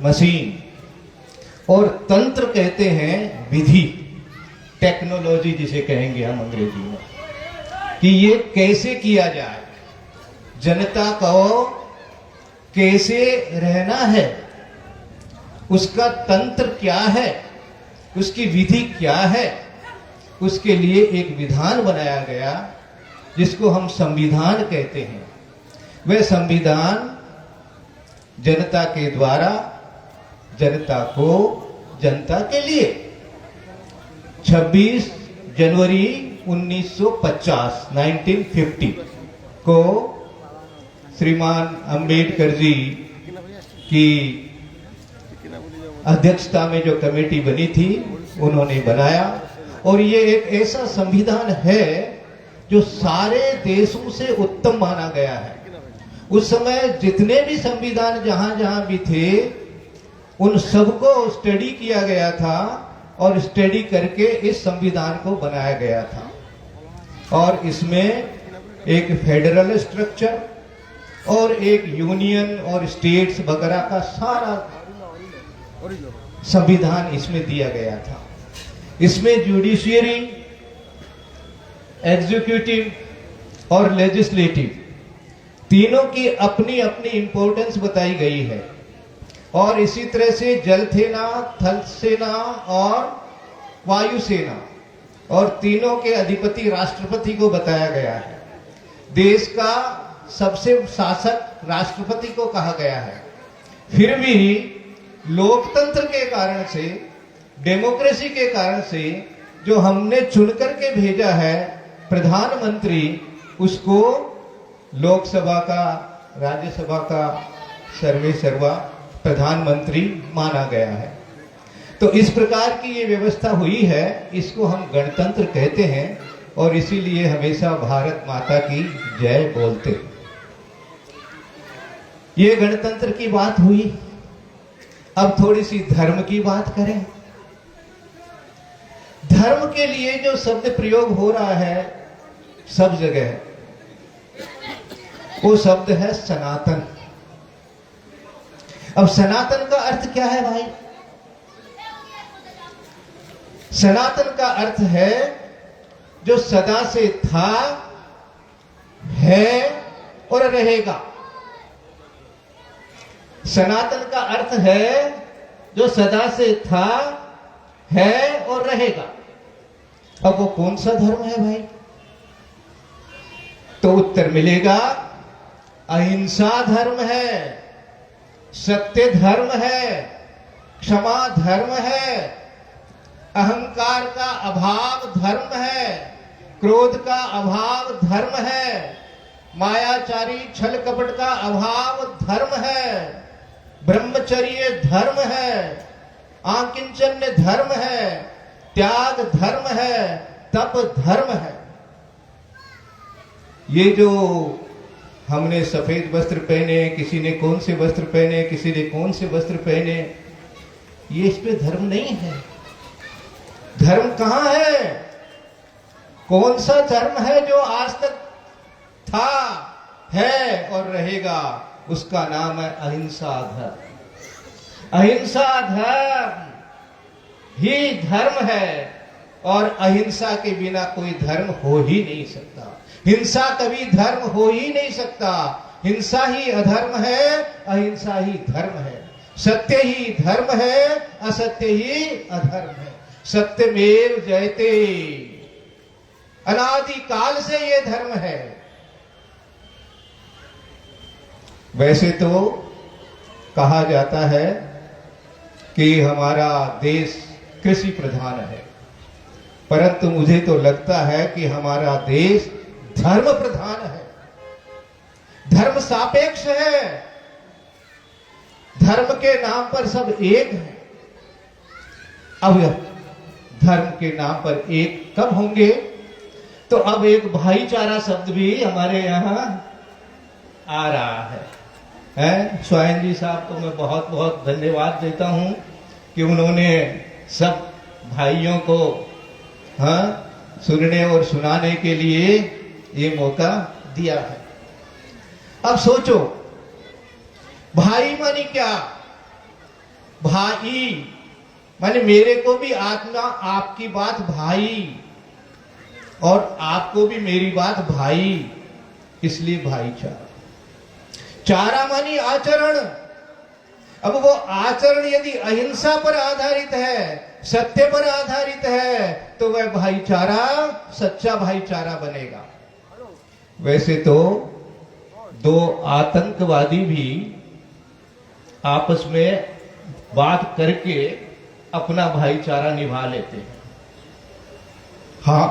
मशीन और तंत्र कहते हैं विधि, टेक्नोलॉजी जिसे कहेंगे हम अंग्रेजी में, कि ये कैसे किया जाए, जनता को कैसे रहना है, उसका तंत्र क्या है, उसकी विधि क्या है, उसके लिए एक विधान बनाया गया जिसको हम संविधान कहते हैं। वह संविधान जनता के द्वारा जनता को जनता के लिए 26 जनवरी 1950 को श्रीमान अंबेडकर जी की अध्यक्षता में जो कमेटी बनी थी उन्होंने बनाया। और ये एक ऐसा संविधान है जो सारे देशों से उत्तम माना गया है। उस समय जितने भी संविधान जहां जहां भी थे उन सबको स्टडी किया गया था और स्टडी करके इस संविधान को बनाया गया था। और इसमें एक फेडरल स्ट्रक्चर और एक यूनियन और स्टेट्स वगैरह का सारा संविधान इसमें दिया गया था। इसमें जुडिशियरी, एग्जीक्यूटिव और लेजिस्लेटिव तीनों की अपनी अपनी इंपॉर्टेंस बताई गई है। और इसी तरह से जल सेना, थल सेना और वायुसेना और तीनों के अधिपति राष्ट्रपति को बताया गया है। देश का सबसे शासक राष्ट्रपति को कहा गया है। फिर भी लोकतंत्र के कारण से, डेमोक्रेसी के कारण से जो हमने चुन करके भेजा है प्रधानमंत्री, उसको लोकसभा का, राज्यसभा का सर्वे सर्वा प्रधानमंत्री माना गया है। तो इस प्रकार की ये व्यवस्था हुई है, इसको हम गणतंत्र कहते हैं और इसीलिए हमेशा भारत माता की जय बोलते। ये गणतंत्र की बात हुई। अब थोड़ी सी धर्म की बात करें। धर्म के लिए जो शब्द प्रयोग हो रहा है सब जगह, वो शब्द है सनातन। अब सनातन का अर्थ क्या है भाई? सनातन का अर्थ है जो सदा से था, है और रहेगा। सनातन का अर्थ है जो सदा से था, है और रहेगा। अब वो कौन सा धर्म है भाई? तो उत्तर मिलेगा अहिंसा धर्म है, सत्य धर्म है, क्षमा धर्म है, अहंकार का अभाव धर्म है, क्रोध का अभाव धर्म है, मायाचारी छल कपट का अभाव धर्म है, ब्रह्मचर्य धर्म है, आकिंचन्य धर्म है, त्याग धर्म है, तप धर्म है। ये जो हमने सफेद वस्त्र पहने, किसी ने कौन से वस्त्र पहने, किसी ने कौन से वस्त्र पहने, ये इस पे धर्म नहीं है। धर्म कहां है? कौन सा धर्म है जो आज तक था, है और रहेगा? उसका नाम है अहिंसा धर्म। अहिंसा धर्म ही धर्म है और अहिंसा के बिना कोई धर्म हो ही नहीं सकता। हिंसा कभी धर्म हो ही नहीं सकता। हिंसा ही अधर्म है, अहिंसा ही धर्म है। सत्य ही धर्म है, असत्य ही अधर्म है। सत्यमेव जयते, अनादि काल से ये धर्म है। वैसे तो कहा जाता है कि हमारा देश कृषि प्रधान है, परंतु मुझे तो लगता है कि हमारा देश धर्म प्रधान है, धर्म सापेक्ष है। धर्म के नाम पर सब एक है। अब धर्म के नाम पर एक कब होंगे? तो अब एक भाईचारा शब्द भी हमारे यहां आ रहा है। स्वयं जी साहब को मैं बहुत बहुत धन्यवाद देता हूं कि उन्होंने सब भाइयों को सुनने और सुनाने के लिए ये मौका दिया है। अब सोचो, भाई मानी क्या? भाई माने मेरे को भी आत्मा आपकी बात भाई और आपको भी मेरी बात भाई, इसलिए भाईचारा। चारा मानी आचरण। अब वो आचरण यदि अहिंसा पर आधारित है, सत्य पर आधारित है, तो वह भाईचारा सच्चा भाईचारा बनेगा। वैसे तो दो आतंकवादी भी आपस में बात करके अपना भाईचारा निभा लेते हैं। हाँ,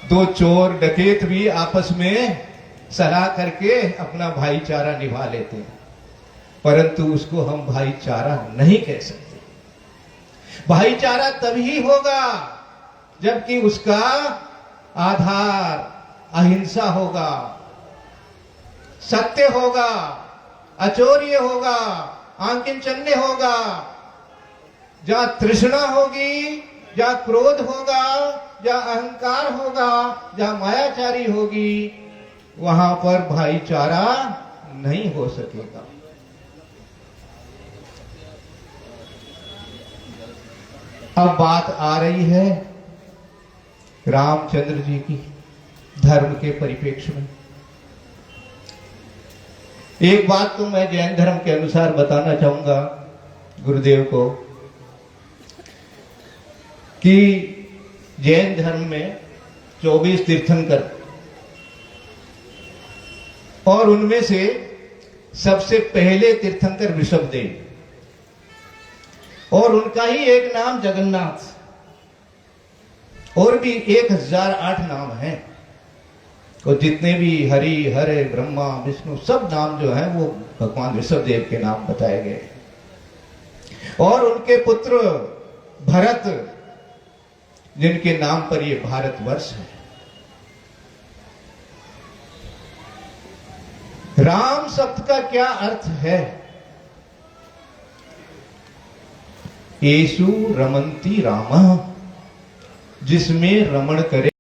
दो चोर डकैत भी आपस में सलाह करके अपना भाईचारा निभा लेते हैं, परंतु उसको हम भाईचारा नहीं कह सकते। भाईचारा तभी होगा जबकि उसका आधार अहिंसा होगा, सत्य होगा, अचौर्य होगा, आकिंचन्य होगा। जहां तृष्णा होगी, जहां क्रोध होगा, जहां अहंकार होगा, जहां मायाचारी होगी, वहां पर भाईचारा नहीं हो सकेगा। अब बात आ रही है रामचंद्र जी की, धर्म के परिप्रेक्ष्य में। एक बात तो मैं जैन धर्म के अनुसार बताना चाहूंगा गुरुदेव को कि जैन धर्म में 24 तीर्थंकर, और उनमें से सबसे पहले तीर्थंकर ऋषभदेव, और उनका ही एक नाम जगन्नाथ, और भी 1008 नाम हैं। और जितने भी हरि, हरे, ब्रह्मा, विष्णु, सब नाम जो है वो भगवान ऋषभदेव के नाम बताए गए। और उनके पुत्र भरत, जिनके नाम पर ये भारतवर्ष है। राम शब्द का क्या अर्थ है? येषु रमन्ति रामः, जिसमें रमण करे